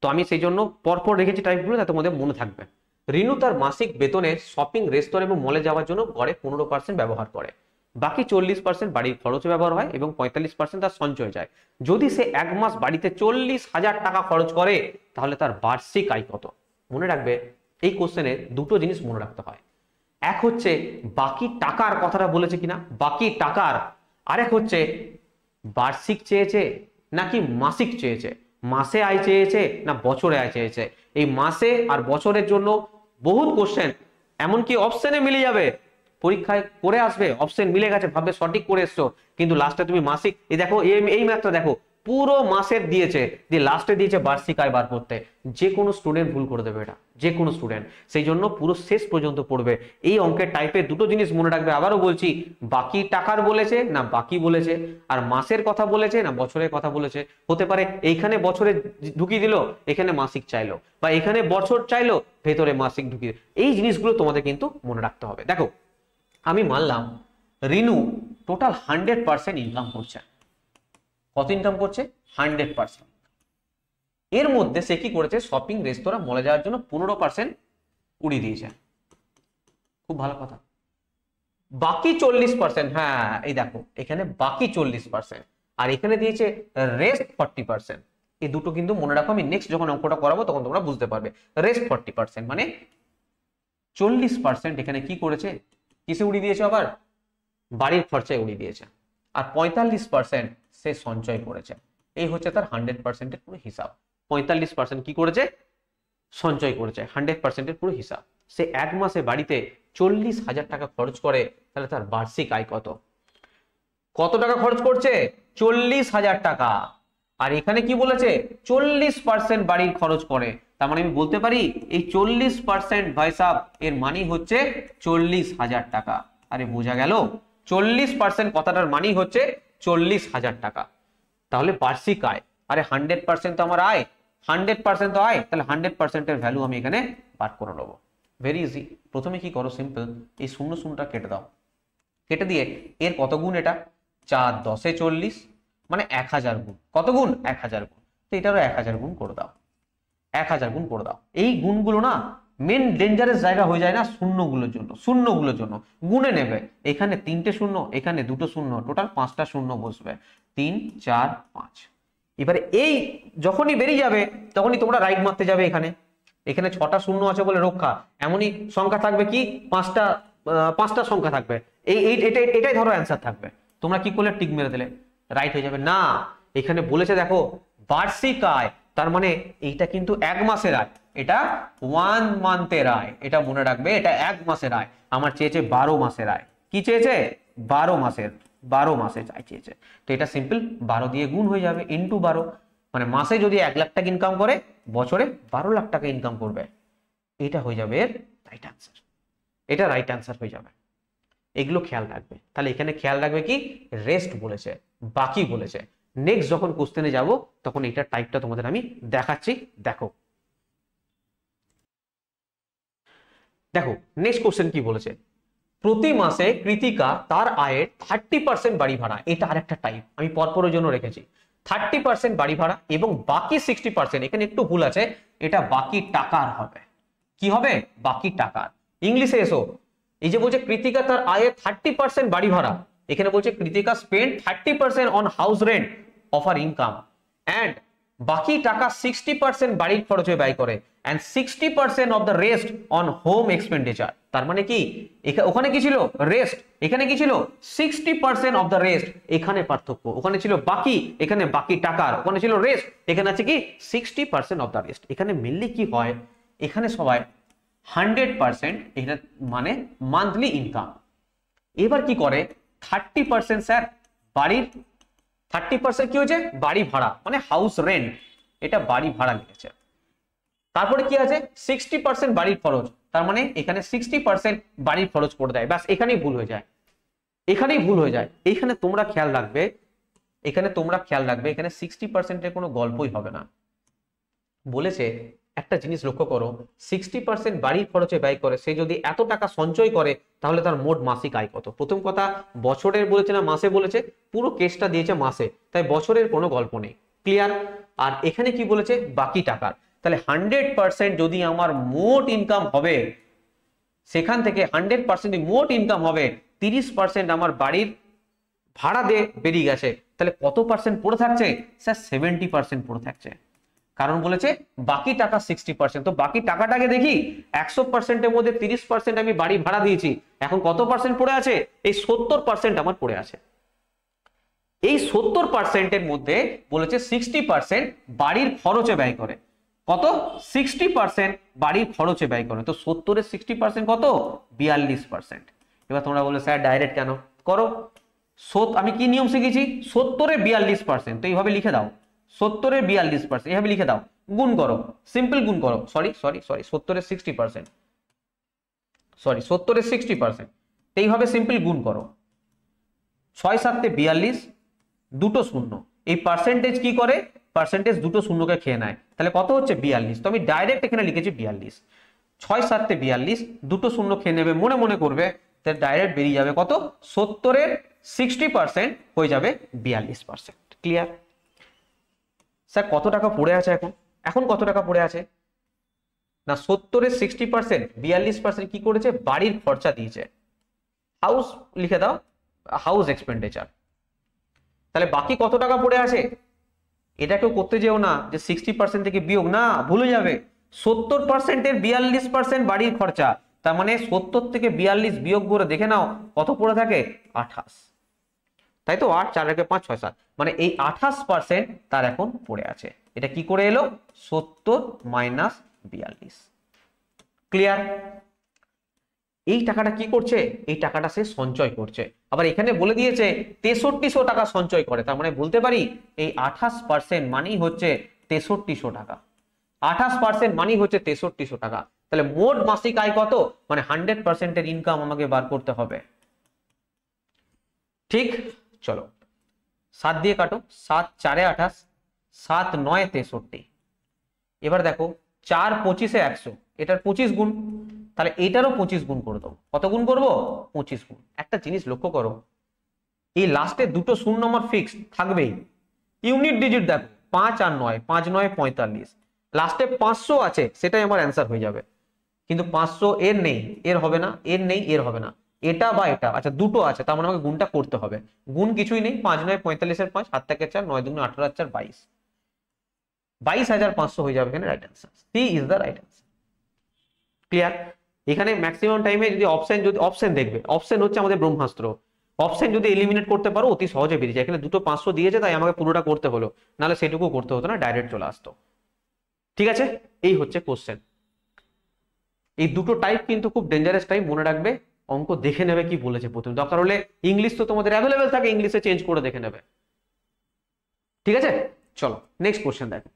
তো আমি সেই জন্য পরপর রেখেছি টাইপগুলো, যাতে তোমাদের মনে থাকবে। রিনু তার মাসিক বেতনের শপিং, রেস্তোরাঁ এবং মলে যাওয়ার জন্য গড়ে 15% ব্যবহার করে, বাকি 40% বাড়ির খরচে ব্যবহার হয় এবং 45% তার সঞ্চয় যায়। যদি সে এক মাস বাড়িতে 40,000 টাকা খরচ করে তাহলে তার বার্ষিক আয় কত? মনে রাখবে এই কোশ্চেনে দুটো জিনিস মনে রাখতে হয়, এক হচ্ছে বাকি টাকার কথাটা বলেছে কিনা, বাকি টাকার, আরেক হচ্ছে বার্ষিক চেয়েছে নাকি মাসিক চেয়েছে, মাসে আয় চেয়েছে না বছরে আয় চেয়েছে। এই মাসে আর বছরের জন্য বহুত কোশ্চেন, এমনকি অপশনে মিলে যাবে, পরীক্ষায় করে আসবে অপশন মিলে গেছে, ভাববে সঠিক করে এসছো, কিন্তু লাস্টে তুমি মাসিক, এই দেখো এই ম্যাথটা দেখো পুরো মাসের দিয়েছে, দিয়ে লাস্টে দিয়েছে বার্ষিক আয় বার করতে। যে কোনো স্টুডেন্ট ভুল করে দেবে এটা, যে কোনো স্টুডেন্ট, সেই জন্য পুরো শেষ পর্যন্ত পড়বে। এই অঙ্কের টাইপে দুটো জিনিস মনে রাখবে, আবারও বলছি, বাকি টাকার বলেছে না বাকি বলেছে, আর মাসের কথা বলেছে না বছরের কথা বলেছে। হতে পারে এইখানে বছরে ঢুকিয়ে দিল, এখানে মাসিক চাইলো, বা এখানে বছর চাইলো, ভেতরে মাসিক ঢুকিয়ে। এই জিনিসগুলো তোমাদের কিন্তু মনে রাখতে হবে। দেখো আমি মানলাম রিনু টোটাল 100% ইনকাম করছে। কত ইনকাম করছে? 100%। এর মধ্যে সে কি করেছে, শপিং, রেস্তোরাঁ, মলে যাওয়ার জন্য 15% উড়িয়ে দিয়েছে। খুব ভালো কথা। বাকি 40%, হ্যাঁ এই দেখো এখানে বাকি 40%, আর এখানে দিয়েছে রেস্ট 40%। এই দুটো কিন্তু মনে রাখো, আমি নেক্সট যখন অঙ্কটা করাবো তখন তোমরা বুঝতে পারবে। রেস্ট 40% মানে 40% এখানে কি করেছে, কিসে উড়িয়ে দিয়েছে, আবার বাড়ির খরচায় উড়িয়ে দিয়েছে, আর 45% সে সঞ্চয় করেছে। এই হচ্ছে তার 100%-এর পুরো হিসাব। 45% কি করেছে, সঞ্চয় করেছে, 100%-এর পুরো হিসাব। সে এক মাসে বাড়িতে 40,000 টাকা খরচ করে, তাহলে তার বার্ষিক আয় কত? কত টাকা খরচ করছে? 40,000 টাকা। আর এখানে কি বলেছে, 40% বাড়ির খরচ করে, তার মানে আমি বলতে পারি এই 40% ভাই সাহেব এর মানে হচ্ছে 40,000 টাকা। আরে বোঝা গেল, 40% কথাটার মানে হচ্ছে 40,000 টাকা। তাহলে বার্ষিক আয়, আরে 100% তো আমার আয়, 100% তো আয়, তাহলে 100%-এর ভ্যালু আমি এখানে বার করে নেবো। Very easy. প্রথমে কি করো, সিম্পল, এই শূন্য শূন্যটা কেটে দাও, কেটে দিয়ে এর কত গুণ, এটা 4 10 40, মানে 1000 গুণ। কত গুণ? 1000 গুণ। তো এটারও 1000 গুণ করে দাও, 1000 গুণ করে দাও। এই গুণগুলো না মেন ডেঞ্জারাস জায়গা হয়ে যায় না শূন্যগুলোর জন্য, শূন্যগুলোর জন্য গুণে নেবে। এখানে 3টে শূন্য, এখানে 2টো শূন্য, টোটাল 5টা শূন্য বসবে, 3 4 5। এবারে এই যখনই বেরিয়ে যাবে তখনই তোমরা রাইট মারতে যাবে। এখানে এখানে 6টা শূন্য আছে বলে রক্ষা, এমনই সংখ্যা থাকবে কি 5টা সংখ্যা থাকবে, এটাই ধরো অ্যান্সার থাকবে। তোমরা কি করলে, টিক মেরে দিলে, রাইট হয়ে যাবে না। এখানে বলেছে দেখো বার্ষিক আয়, তার মানে এইটা কিন্তু এক মাসের আয়, এটা 1 মান্থের আয়, এটা মনে রাখবে, এটা এক মাসের আয়। আমার চেয়েছে 12 মাসের আয়, কি চেয়েছে? 12 মাসের আয় চেয়েছে। তো এটা সিম্পল 12 দিয়ে গুণ হয়ে যাবে, ইন্টু 12, মানে মাসে যদি 1 লাখ টাকা ইনকাম করে, বছরে 12 লাখ টাকা ইনকাম করবে। এটা হয়ে যাবে এর রাইট আনসার, এটা রাইট আনসার হয়ে যাবে। এগুলো খেয়াল রাখবে। তাহলে এখানে খেয়াল রাখবে কি, রেস্ট বলেছে, বাকি বলেছে। নেক্সট যখন কোশ্চেনে যাব তখন এটার টাইপটা তোমাদের আমি দেখাচ্ছি। দেখো দেখো নেক্সট কোশ্চেন কি বলেছে, প্রতি মাসে কৃতিকা তার আয়ের 30% বাড়ি ভাড়া, এটা আরেকটা টাইপ আমি পরপরের জন্য রেখেছি। 30% বাড়ি ভাড়া এবং বাকি 60%, এখানে একটু ভুল আছে, এটা বাকি টাকার হবে। কি হবে? বাকি টাকার। ইংলিশে এসো, এই যে বলছে কৃতিকা তার আয়ের 30% বাড়ি ভাড়া, এখানে বলছে Kritika spend 30% on house rent of আর ইনকাম, এন্ড বাকি টাকা 60% বাড়ির খরচে ব্যয় করে, and 60% of the rest on home expenditure। তার মানে কি, ওখানে কি ছিল? রেস্ট। এখানে কি ছিল? 60% of the rest। এখানে পার্থক্য, ওখানে ছিল বাকি, এখানে বাকি টাকার, ওখানে ছিল রেস্ট, এখানে আছে কি 60% of the rest। এখানে মেনলি কি হয়, এখানে সবাই 100%, এটা মানে মান্থলি ইনকাম। এবার কি করে 30% স্যার বাড়ির, 30% কি হয়েছে? বাড়ি ভাড়া, মানে হাউস রেন্ট, এটা বাড়ি ভাড়া লিখেছে। তারপরে কি আছে? 60% বাড়ির খরচ, তার মানে এখানে 60% বাড়ির খরচ করে দেয়। ব্যাস এখানেই ভুল হয়ে যায়, এখানেই ভুল হয়ে যায়। এইখানে তোমরা খেয়াল রাখবে, এখানে তোমরা খেয়াল রাখবে, এখানে 60%-এর কোনো গল্পই হবে না। বলেছে একটা জিনিস লক্ষ্য করো, 60% বাড়ির খরচে ব্যয় করে, সে যদি এত টাকা সঞ্চয় করে তাহলে তার মোট মাসিক আয় কত? প্রথম কথা, বছরের বলেছে না মাসে বলেছে? পুরো কেসটা দিয়েছে মাসে, তাই বছরের কোনো গল্প নেই। ক্লিয়ার? আর এখানে কি বলেছে? বাকি টাকার। তাহলে 100% যদি আমার মোট ইনকাম হবে, সেখান থেকে 100% মোট ইনকাম হবে, 30% আমার বাড়ির ভাড়া দিয়ে বেরিয়ে গেছে, তাহলে কত পার্সেন্ট পড়ে থাকছে? স্যার 70% পড়ে থাকছে। কারণ বলেছে বাকি টাকা 60%। তো বাকি টাকাটাকে দেখি, 100%-এর মধ্যে 30% আমি বাড়ি ভাড়া দিয়েছি, এখন কত পার্সেন্ট পড়ে আছে? এই 70% আমার পড়ে আছে। এই 70%-এর মধ্যে বলেছে 60% বাড়ির খরচে ব্যয় করে। কত? 60% বাড়ির খরচে ব্যয় করে। তো 70-এর 60% কত? 42%। এবার তোমরা বলে স্যার ডাইরেক্ট কেন? করো। আমি কি নিয়ম শিখেছি? 70-এর 42%। তো এইভাবে লিখে দাও, 70-এর 42%, এইভাবে লিখে দাও, গুণ করো, সিম্পল গুণ করো। সরি 70-এর 60%, 70-এর 60%, এইভাবে সিম্পল গুণ করো। 6 7 42, দুটো শূন্য। এই পার্সেন্টেজ কি করে? পার্সেন্টেজ দুটো শূন্যকে খেয়ে নেয়, তাহলে কত হচ্ছে? 42। তো আমি ডাইরেক্ট এখানে লিখেছি 42। 6 7 42, দুটো শূন্য খেয়ে নেবে, মনে মনে করবে, তাহলে ডাইরেক্ট বেরিয়ে যাবে কত? 70-এর 60% হয়ে যাবে 42%। ক্লিয়ার? স্যার কত টাকা পড়ে আছে এখন? এখন কত টাকা পড়ে আছে না? 70-এর 60%, 42% কি করেছে? বাড়ির খরচা দিয়েছে। হাউস লিখে দাও, হাউস এক্সপেন্ডিচার। তাহলে বাকি কত টাকা পড়ে আছে? এটা কেউ করতে যেও না যে 60% থেকে বিয়োগ, না, ভুলে যাবে। 70%-এর 42% বাড়ির খরচা, তার মানে 70 থেকে 42 বিয়োগ করে দেখে নাও কত পড়ে থাকে? 28। তাই তো? 8 4 5 6 7, মানে এই 28% তার এখন পড়ে আছে। এটা কি করে এলো? 70 মাইনাস 42। ক্লিয়ার? এই টাকাটা কি করছে? এই টাকাটা সে সঞ্চয় করছে। আবার এখানে বলে দিয়েছে 6300 টাকা সঞ্চয় করে, তার মানে বলতে পারি এই 28% মানেই হচ্ছে 6300 টাকা। 28% মানেই হচ্ছে 6300 টাকা। তাহলে মোট মাসিক আয় কত? মানে 100%-এর ইনকাম আমাকে বার করতে হবে। ঠিক? চলো 7 দিয়ে কাটো, 7 4 28, 7 9 63। এবার দেখো 4 25-এ 100, এটার 25 গুণ, তাহলে এটারও 25 গুণ করে দাও। কত গুণ করবো? 25 গুণ। একটা জিনিস লক্ষ্য করো, এই লাস্টে দুটো শূন্য আমার ফিক্সড থাকবেই। ইউনিট ডিজিট দেখো 5 আর 9, 5 9 45, লাস্টে 500 আছে, সেটাই আমার অ্যান্সার হয়ে যাবে। কিন্তু 500 এর নেই, এর হবে না, এর নেই, এর হবে না, এটা বা এটা, আচ্ছা দুটো আছে, তার মানে আমাকে গুণটা করতে হবে। গুণ কিছুই নেই, 5 9 45-এর 5, 7 থেকে 4, 9 2 18 4 22, 22,500 হয়ে যাবে এখানে right answer. C is the right answer. Clear? এখানে ম্যাক্সিমাম টাইমে যদি অপশন দেখবে, অপশন হচ্ছে আমাদের ব্রহ্মাস্ত্র। অপশন যদি এলিমিনেট করতে পারো অতি সহজে বেরিয়ে যায়। এখানে দুটো 500 দিয়েছে, তাই আমাকে পুরোটা করতে হলো, নাহলে সেটুকু করতে হতো না, ডাইরেক্ট চলে আসতো। ঠিক আছে? এই হচ্ছে কোশ্চেন। এই দুটো টাইপ কিন্তু খুব ডেঞ্জারাস টাইপ, মনে রাখবে। অঙ্ক দেখে নেবে কি বলেছে প্রথমে, দরকার হলে ইংলিশ তো তোমাদের অ্যাভেলেবেল থাকে, ইংলিশে চেঞ্জ করে দেখে নেবে। ঠিক আছে? চলো নেক্সট কোশ্চেন দেখো।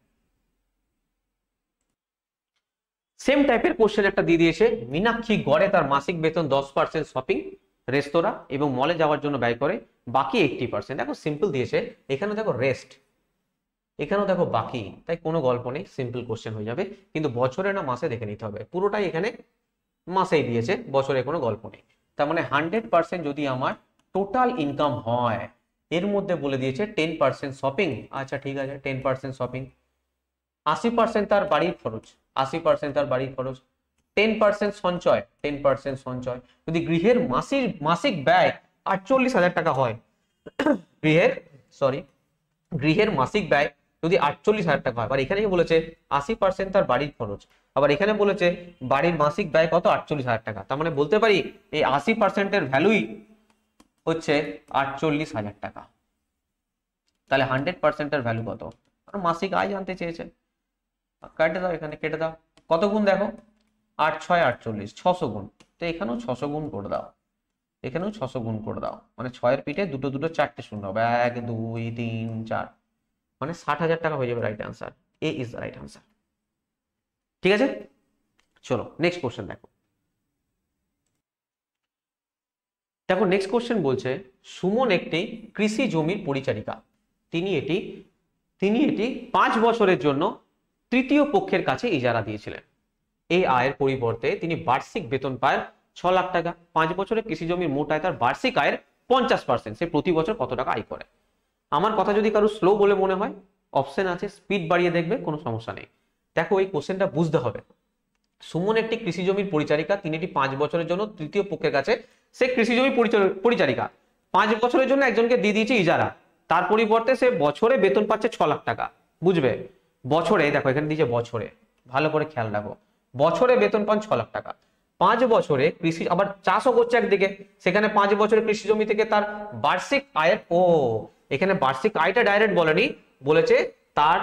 সেম টাইপের কোশ্চেন একটা দিয়ে দিয়েছে, মীনাক্ষী গড়ে তার মাসিক বেতন 10% শপিং, রেস্তোরাঁ এবং মলে যাওয়ার জন্য ব্যয় করে, বাকি 80%। দেখো সিম্পল দিয়েছে, এখানে দেখো রেস্ট, এখানেও দেখো বাকি, তাই কোনো গল্প নেই, সিম্পল কোশ্চেন হয়ে যাবে। কিন্তু বছরে না মাসে দেখে নিতে হবে, পুরোটাই এখানে মাসেই দিয়েছে, বছরে কোনো গল্প নেই। তার মানে 100% যদি আমার টোটাল ইনকাম হয়, এর মধ্যে বলে দিয়েছে 10% শপিং। আচ্ছা ঠিক আছে, 10% শপিং, 80% তার বাড়ির খরচ, 80% তার বাড়ির খরচ, 10% সঞ্চয়, 10% সঞ্চয়। যদি গৃহের মাসিক ব্যয় 48,000 টাকা হয়, গৃহের মাসিক ব্যয় যদি 48,000 টাকা হয়, আবার এখানে বলেছে 80% তার বাড়ির খরচ, আবার এখানে বলেছে বাড়ির মাসিক ব্যয় কত? 48,000 টাকা। তার মানে বলতে পারি এই 80%-এর ভ্যালুই হচ্ছে 48,000 টাকা। তাহলে 100%-এর ভ্যালু কত? মাসিক আয় জানতে চেয়েছে, কেটে দাও, এখানে কেটে দাও। কত গুণ দেখো, 8 6 48, 600 গুণ। তো এখানেও 600 গুণ করে দাও, এখানেও 600 গুণ করে দাও, মানে 6-এর পিঠে দুটো দুটো 4টে শূন্য হবে, 1 2 3 4, মানে 60,000 টাকা হয়ে যাবে right answer. A is the right answer. ঠিক আছে? চলো নেক্সট কোশ্চেন দেখো। দেখো নেক্সট কোশ্চেন বলছে, সুমন একটি কৃষি জমির পরিচারিকা, তিনি এটি 5 বছরের জন্য তৃতীয় পক্ষের কাছে ইজারা দিয়েছিলেন। এই আয়ের পরিবর্তে তিনি বার্ষিক বেতন পায় 6 লাখ টাকা। 5 বছরে কৃষি জমির মোট আয় তার বার্ষিক আয়ের 50%। সে প্রতি বছর কত টাকা আয় করে? আমার কথা যদি কারো স্লো বলে মনে হয়, অপশন আছে, স্পিড বাড়িয়ে দেখবে, কোনো সমস্যা নেই। দেখো এই কোশ্চেনটা বুঝতে হবে। সুমন একটি কৃষি জমির পরিচারিকা, তিনি এটি 5 বছরের জন্য তৃতীয় পক্ষের কাছে, সে কৃষি জমি পরিচারিকা 5 বছরের জন্য একজনকে দিয়ে দিয়েছে ইজারা, তার পরিবর্তে সে বছরে বেতন পাচ্ছে 6 লাখ টাকা। বুঝবে? বছরে, দেখো এখানে দিয়েছে বছরে, ভালো করে খেয়াল রাখো, বছরে বেতন পান 6 লাখ টাকা। 5 বছরে কৃষি, আবার চাষও করছে একদিকে, সেখানে 5 বছরে কৃষি জমি থেকে তার বার্ষিক আয়ের, এখানে বার্ষিক আয়টা ডাইরেক্ট বলেনি, বলেছে তার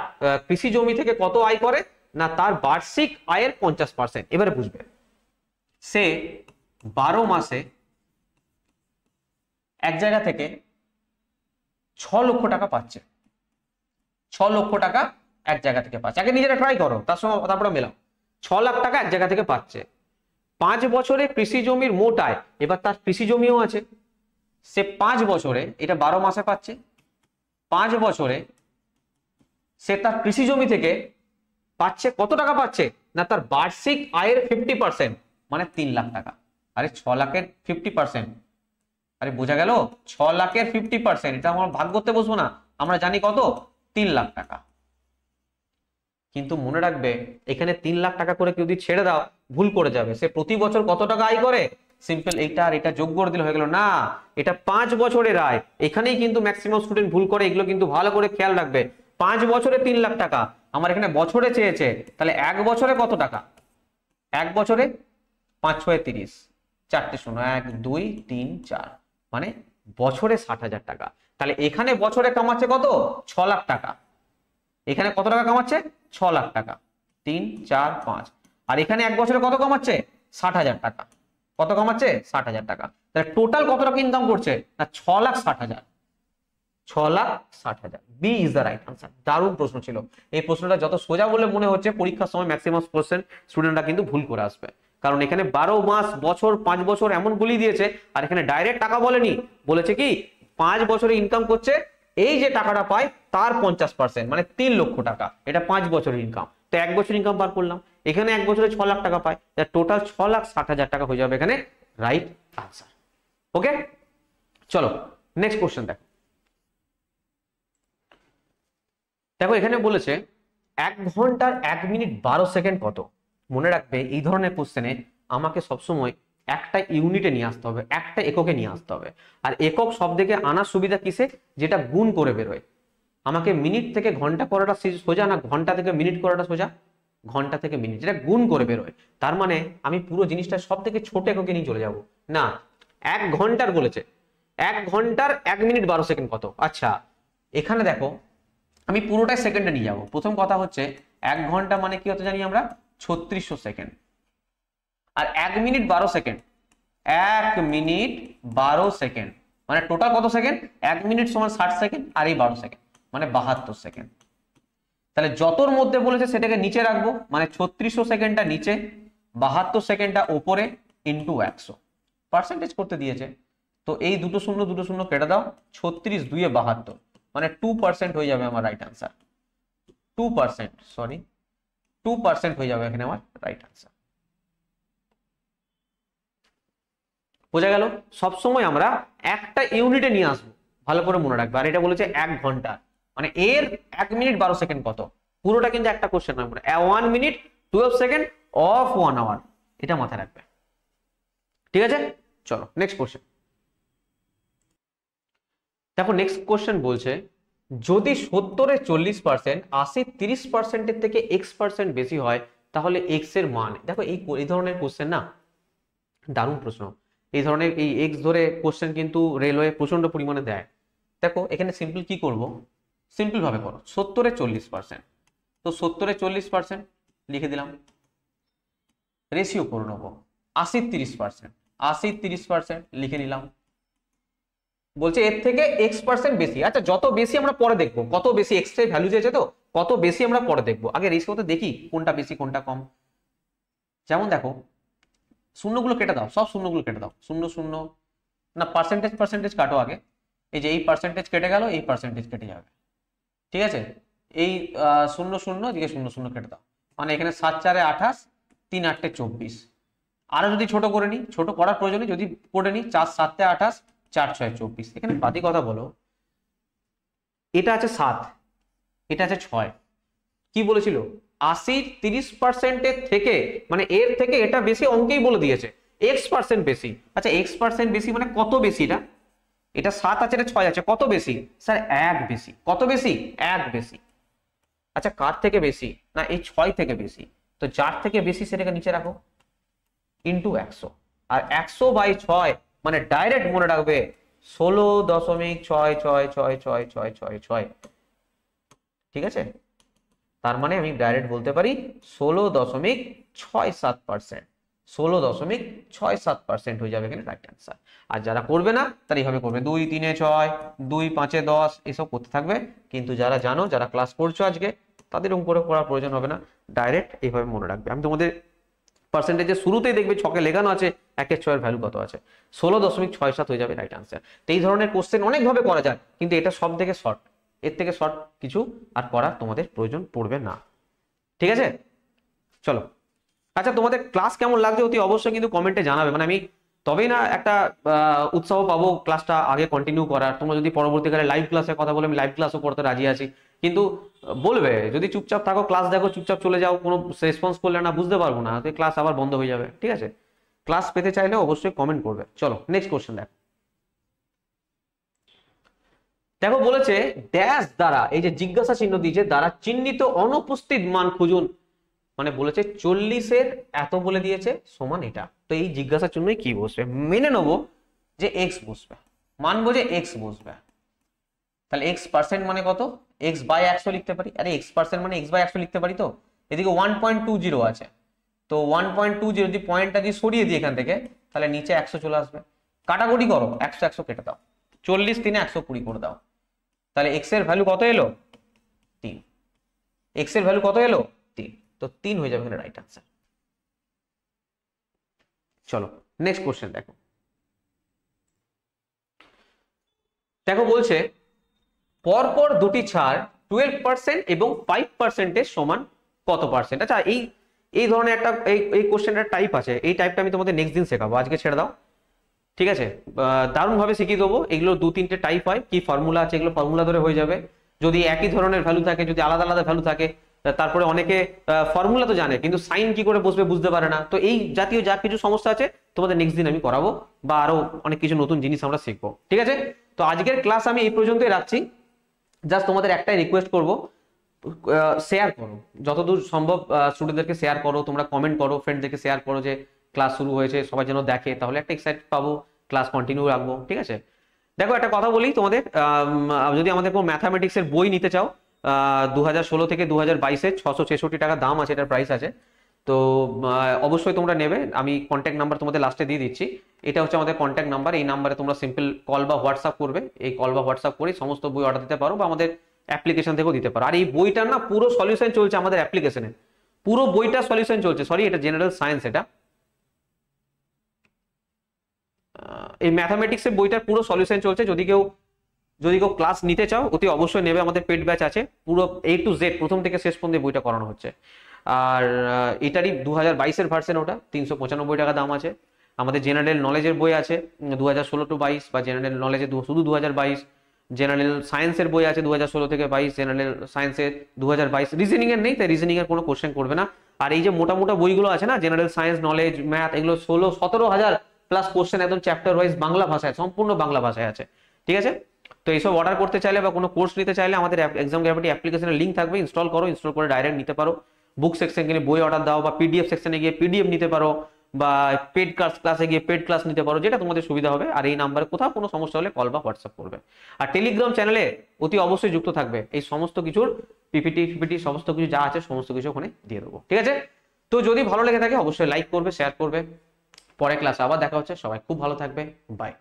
কৃষি জমি থেকে কত আয় করে না, তার বার্ষিক আয়ের 50%। এবারে বুঝবে, সে 12 মাসে এক জায়গা থেকে 6 লক্ষ টাকা পাচ্ছে। 6 লক্ষ টাকা এক জায়গা থেকে পাচ্ছে। আগে নিজেরা ট্রাই করো, তার সঙ্গে তারপরে মেলাও। 6 লাখ টাকা এক জায়গা থেকে পাচ্ছে। 5 বছরে কৃষি জমির মোট আয়, এবার তার কৃষি জমিও আছে, সে 5 বছরে, এটা 12 মাসে পাচ্ছে, 5 বছরে সে তার কৃষি জমি থেকে পাচ্ছে কত টাকা পাচ্ছে না, তার বার্ষিক আয়ের 50%, মানে 3 লাখ টাকা। আরে 6 লাখের 50%, আরে বোঝা গেল? 6 লাখের 50%, এটা আমরা ভাগ করতে বসবো না, আমরা জানি কত, 3 লাখ টাকা। কিন্তু মনে রাখবে, এখানে 3 লাখ টাকা করে কেউ যদি ছেড়ে দাও, ভুল করে যাবে। সে প্রতি বছর কত টাকা আয় করে, সিম্পল এইটা আর এটা যোগ করে দিলে হয়ে গেল না, এটা 5 বছরের আয়। এখানেই কিন্তু ম্যাক্সিমাম স্টুডেন্ট ভুল করে, এগুলো কিন্তু ভালো করে খেয়াল রাখবে। 5 বছরে 3 লাখ টাকা, আমার এখানে বছরে চেয়েছে, তাহলে 1 বছরে কত টাকা, 1 বছরে 5 6 30, 4টে শূন্য, 1 2 3 4, মানে বছরে 60,000 টাকা। তাহলে এখানে বছরে কামাচ্ছে কত, 6 লাখ টাকা। এখানে কত টাকা কামাচ্ছে, 6 লাখ টাকা, 3 4 5। আর এখানে 1 বছরে কত কামাচ্ছে, 60,000 টাকা। কত কামাচ্ছে, 60,000 টাকা। তাহলে টোটাল কত টাকা ইনকাম করছে না, 6,60,000। 6,60,000, b is the right answer. দারুণ প্রশ্ন ছিল। এই প্রশ্নটা যত সোজা বলে মনে হচ্ছে, পরীক্ষার সময় ম্যাক্সিমাম কোশ্চেন স্টুডেন্টরা কিন্তু ভুল করে আসবে, কারণ এখানে 12 মাস, বছর, 5 বছর এমন বলি দিয়েছে, আর এখানে ডাইরেক্ট টাকা বলেনি, বলেছে কি 5 বছরে ইনকাম করছে, এই যে টাকাটা পায় তার 50%, মানে 3 লক্ষ টাকা। এটা 5 বছরের ইনকাম, তো 1 বছর ইনকাম বার করলাম। এখানে 1 বছরে 6 লাখ টাকা পায়, টোটাল 6,60,000 টাকা হয়ে যাবে এখানে রাইট আনসার। ওকে, চলো নেক্সট কোশ্চেন দেখো। দেখো এখানে বলেছে 1 ঘন্টার 1 মিনিট 12 সেকেন্ড কত? মনে রাখবে, এই ধরনের কোশ্চেনে আমাকে সবসময় একটা ইউনিটে নিয়ে আসতে হবে, একটা এককে নিয়ে আসতে হবে। আর একক সব থেকে আনার সুবিধা কিসে, যেটা গুণ করে বেরোয়। আমাকে মিনিট থেকে ঘন্টা করাটা সোজা না, ঘন্টা থেকে মিনিট করাটা সোজা? ঘন্টা থেকে মিনিট, যেটা গুণ করে বেরোয়। তার মানে আমি পুরো জিনিসটা সব থেকে ছোট এককে নিয়ে চলে যাব না। 1 ঘন্টার বলেছে, 1 ঘন্টার 1 মিনিট 12 সেকেন্ড কত? আচ্ছা, এখানে দেখো আমি পুরোটাই সেকেন্ডে নিয়ে যাব। প্রথম কথা হচ্ছে 1 ঘন্টা মানে কি হতে জানি আমরা, 3600 সেকেন্ড। আর 1 মিনিট 12 সেকেন্ড, 1 মিনিট 12 সেকেন্ড মানে টোটাল কত সেকেন্ড, 1 মিনিট সমান 60 সেকেন্ড, আর এই 12 সেকেন্ড মানে 72 সেকেন্ড। তাহলে যতর মধ্যে বলেছে সেটাকে নিচে রাখবো, মানে 3600 সেকেন্ডটা নিচে, 72 সেকেন্ডটা উপরে, ইন্টু 100 পার্সেন্টেজ করতে দিয়েছে। তো এই দুটো শূন্য কেটে দাও, 36 2 72, মানে 2% হয়ে যাবে আমার রাইট আনসার। 2%, সরি 2% হয়ে যাবে এখানে আমার রাইট আনসার। বোঝা গেল? সবসময় আমরা একটা ইউনিটে নিয়ে আসবো, ভালো করে মনে রাখবে। আর এটা বলেছে 1 ঘন্টা, মানে এর 1 মিনিট 12 সেকেন্ড কত, পুরোটা কিন্তু একটা কোশ্চেন নয়, 1 মিনিট 12 সেকেন্ড অফ 1 আওয়ার, এটা মাথায় রাখবে। ঠিক আছে, চলো নেক্সট কোশ্চেন দেখো। নেক্সট কোশ্চেন বলছে, যদি 70-এ 40%, 80 30%-এর থেকে x% বেশি হয়, তাহলে x এর মান। দেখো এই ধরনের কোশ্চেন না, দারুণ প্রশ্ন। এই ধরনের এই এক্স ধরে কোশ্চেন কিন্তু রেলওয়ে প্রচন্ড পরিমাণে দেয়। দেখো এখানে সিম্পল কি করব, সিম্পল ভাবে করো। 70-এ 40%, তো 70-এ 40% লিখে দিলাম, রেশিও করে নেবো। 80 30%, 80 30% লিখে নিলাম। বলছে এর থেকে x% বেশি। আচ্ছা, যত বেশি আমরা পরে দেখবো, কত বেশি এক্স এর ভ্যালু চেয়েছে, তো কত বেশি আমরা পরে দেখবো। আগে রেশিওতে দেখি কোনটা বেশি কোনটা কম। যেমন দেখো, শূন্যগুলো কেটে দাও, সব শূন্যগুলো কেটে দাও, 0 0 না, পার্সেন্টেজ কাটো আগে। এই যে এই পার্সেন্টেজ কেটে গেল, এই পার্সেন্টেজ কেটে যাবে, ঠিক আছে। এই 0 0 এদিকে 0 0 কেটে দাও, মানে এখানে 7 4 28, 3 8 24। আরো যদি ছোট করে নি, ছোট করার প্রয়োজনে যদি করে নি 4 7 28, 4 6 24। এখানে বাদি কথা বলো, এটা আছে 7, এটা আছে 6, কি বলেছিল 80 30% এর থেকে, মানে এর থেকে এটা বেশি অঙ্কেই বলে দিয়েছে x% বেশি। আচ্ছা x% বেশি মানে কত বেশি? এটা 7 আছে, এটা 6 আছে, কত বেশি স্যার? 1 বেশি। কত বেশি? 1 বেশি। আচ্ছা কার থেকে বেশি? না এই 6 থেকে বেশি। তো যার থেকে বেশি সেটাকে নিচে রাখো ইন্টু 100, আর 100/6 মানে ডাইরেক্ট মনে রাখবে 16.66666666। ঠিক আছে, তার মানে আমি ডাইরেক্ট বলতে পারি 16.67%। 16.67% হয়ে যাবে এখানে রাইট অ্যান্সার। আর যারা করবে না তারা এইভাবে করবে 2 3 6, 2 5 10 এসব করতে থাকবে। কিন্তু যারা জানো, যারা ক্লাস করছো আজকে, তাদের উপরে করার প্রয়োজন হবে না, ডাইরেক্ট এইভাবে মনে রাখবে। আমি তোমাদের পার্সেন্টেজের শুরুতেই দেখবে ছকে লেখানো আছে 1/6 এর ভ্যালু কত আছে, 16.67 হয়ে যাবে রাইট অ্যান্সার। তো এই ধরনের কোশ্চেন অনেকভাবে করা যায়, কিন্তু এটা সব থেকে শর্ট, এর থেকে শর্ট কিছু আর করার তোমাদের প্রয়োজন পড়বে না। ঠিক আছে, চলো। আচ্ছা তোমাদের ক্লাস কেমন লাগছে অতি অবশ্যই কিন্তু কমেন্টে জানাবে, মানে আমি তবেই না একটা উৎসাহ পাবো ক্লাসটা আগে কন্টিনিউ করার। তোমরা যদি পরবর্তীকালে লাইভ ক্লাসের কথা বলে, আমি লাইভ ক্লাসও করতে রাজি আছি, কিন্তু বলবে যদি চুপচাপ থাকো, ক্লাস দেখো, চুপচাপ চলে যাও, কোনো রেসপন্স করলে না, বুঝতে পারবো না, তো ক্লাস আবার বন্ধ হয়ে যাবে। ঠিক আছে, ক্লাস পেতে চাইলে অবশ্যই কমেন্ট করবে। চলো নেক্সট কোশ্চেন দেখো। দেখো বলেছে ড্যাশ দ্বারা, এই যে জিজ্ঞাসা চিহ্ন দিয়েছে, দ্বারা চিহ্নিত অনুপস্থিত মান খুঁজুন। মানে বলেছে 40-এর এত বলে দিয়েছে সমান এটা। তো এই জিজ্ঞাসা চিহ্নে কি বসবে? মেনে নেবো যে এক্স বসবে, মানবো যে এক্স বসবে। তাহলে x% মানে কত? x/100 লিখতে পারি। আরে x% মানে x/100 লিখতে পারি। তো এদিকে 1.20 আছে, তো 1.20 যদি পয়েন্টটা দিয়ে সরিয়ে দিই এখান থেকে, তাহলে নিচে 100 চলে আসবে। কাটাকুটি করো, 100 100 কেটে দাও, 40 3 120 করে দাও। তাহলে x এর ভ্যালু কত এলো? 3। x এর ভ্যালু কত এলো? 3। তো 3 হয়ে যাবে এখানে রাইট আনসার। চলো নেক্সট কোশ্চেন দেখো। দেখো বলছে পরপর দুটি ছাড় 12% এবং 5% এর সমান কত পার্সেন্ট? আচ্ছা এই ধরনের একটা এই কোশ্চেনটার টাইপ আছে, এই টাইপটা আমি তোমাদের নেক্সট দিন শেখাবো, আজকে ছেড়ে দাও। ঠিক আছে, দারুণ ভাবে শিখিয়ে দেবো। এগুলো 2-3টে টাইপ হয়, কি ফর্মুলা আছে, এগুলো ফর্মুলা ধরে হয়ে যাবে। যদি একই ধরনের ভ্যালু থাকে, যদি আলাদা আলাদা ভ্যালু থাকে, তারপরে অনেকে ফর্মুলা তো জানে কিন্তু সাইন কি করে বসবে বুঝতে পারে না। তো এই জাতীয় যা কিছু সমস্যা আছে তোমাদের নেক্সট দিন আমি করাবো, বা আরো অনেক কিছু নতুন জিনিস আমরা শিখবো। ঠিক আছে, তো আজকের ক্লাস আমি এই পর্যন্তই রাখছি। জাস্ট তোমাদের একটাই রিকোয়েস্ট করবো, শেয়ার করো যতদূর সম্ভব, স্টুডেন্টদেরকে শেয়ার করো, তোমরা কমেন্ট করো, ফ্রেন্ডদেরকে শেয়ার করো যে ক্লাস শুরু হয়েছে, সবাই যেন দেখে, তাহলে একটা এক্সাইট পাবো, ক্লাস কন্টিনিউ রাখবো। ঠিক আছে, দেখো একটা কথা বলি তোমাদের, যদি আমাদের কোনো ম্যাথামেটিক্সের বই নিতে চাও, 2016 থেকে 2022-এর 666 টাকা দাম আছে, এটার প্রাইস আছে। তো অবশ্যই তোমরা নেবে। আমি কন্ট্যাক্ট নাম্বার তোমাদের লাস্টে দিয়ে দিচ্ছি, এটা হচ্ছে আমাদের কন্ট্যাক্ট নাম্বার। এই নাম্বারে তোমরা সিম্পল কল বা হোয়াটসঅ্যাপ করবে, এই কল বা হোয়াটসঅ্যাপ করে সমস্ত বই অর্ডার দিতে পারো, বা আমাদের অ্যাপ্লিকেশন থেকেও দিতে পারো। আর এই বইটার না পুরো সলিউশন চলছে আমাদের অ্যাপ্লিকেশনে, পুরো বইটা সলিউশন চলছে। সরি, এটা জেনারেল সায়েন্স, এটা এই ম্যাথামেটিক্সের বইটার পুরো সলিউশন চলছে। যদি কেউ ক্লাস নিতে চাও অতি অবশ্যই নেবে, আমাদের পেড ব্যাচ আছে, পুরো A to Z প্রথম থেকে শেষ পর্যন্ত বইটা করানো হচ্ছে। আর এটারই 2022-এর ভার্সন, ওটা 395 টাকা দাম আছে। আমাদের জেনারেল নলেজের বই আছে 2016 to 22, বা জেনারেল নলেজে শুধু 2022। জেনারেল সায়েন্সের বই আছে 2016 থেকে 22, জেনারেল সায়েন্সের 2022। রিজনিং এর নেই, তাই রিজনিং এর কোনো কোশ্চেন করবে না। আর এই যে মোটা মোটা বইগুলো আছে না, জেনারেল সায়েন্স, নলেজ, ম্যাথ, এগুলো 16-17 হাজার প্লাস কোশ্চেন, একদম চ্যাপ্টার ওয়াইজ বাংলা ভাষায়, সম্পূর্ণ বাংলা ভাষায় আছে। ঠিক আছে, তো এইসব অর্ডার করতে চাইলে বা কোনো কোর্স নিতে চাইলে আমাদের এক্সাম গ্র্যাভিটি অ্যাপ্লিকেশনের লিঙ্ক থাকবে, ইনস্টল করো, ইনস্টল করে ডাইরেক্ট নিতে পারো। বুক সেকশন গিয়ে বই অর্ডার দাও, বা পিডিএফ সেকশনে গিয়ে পিডিএফ নিতে পারো, বা পেড ক্লাসে গিয়ে পেড ক্লাস নিতে পারো, যেটা তোমাদের সুবিধা হবে। আর এই নাম্বারে কোথাও কোনো সমস্যা হলে কল বা হোয়াটসঅ্যাপ করবে। আর টেলিগ্রাম চ্যানেলে অতি অবশ্যই যুক্ত থাকবে, এই সমস্ত কিছুর পিপিটি সমস্ত কিছু যা আছে সমস্ত কিছু ওখানে দিয়ে দেবো। ঠিক আছে, তো যদি ভালো লেগে থাকে অবশ্যই লাইক করবে, শেয়ার করবে। পরে ক্লাসে আবার দেখা হচ্ছে, সবাই খুব ভালো থাকবে, বাই।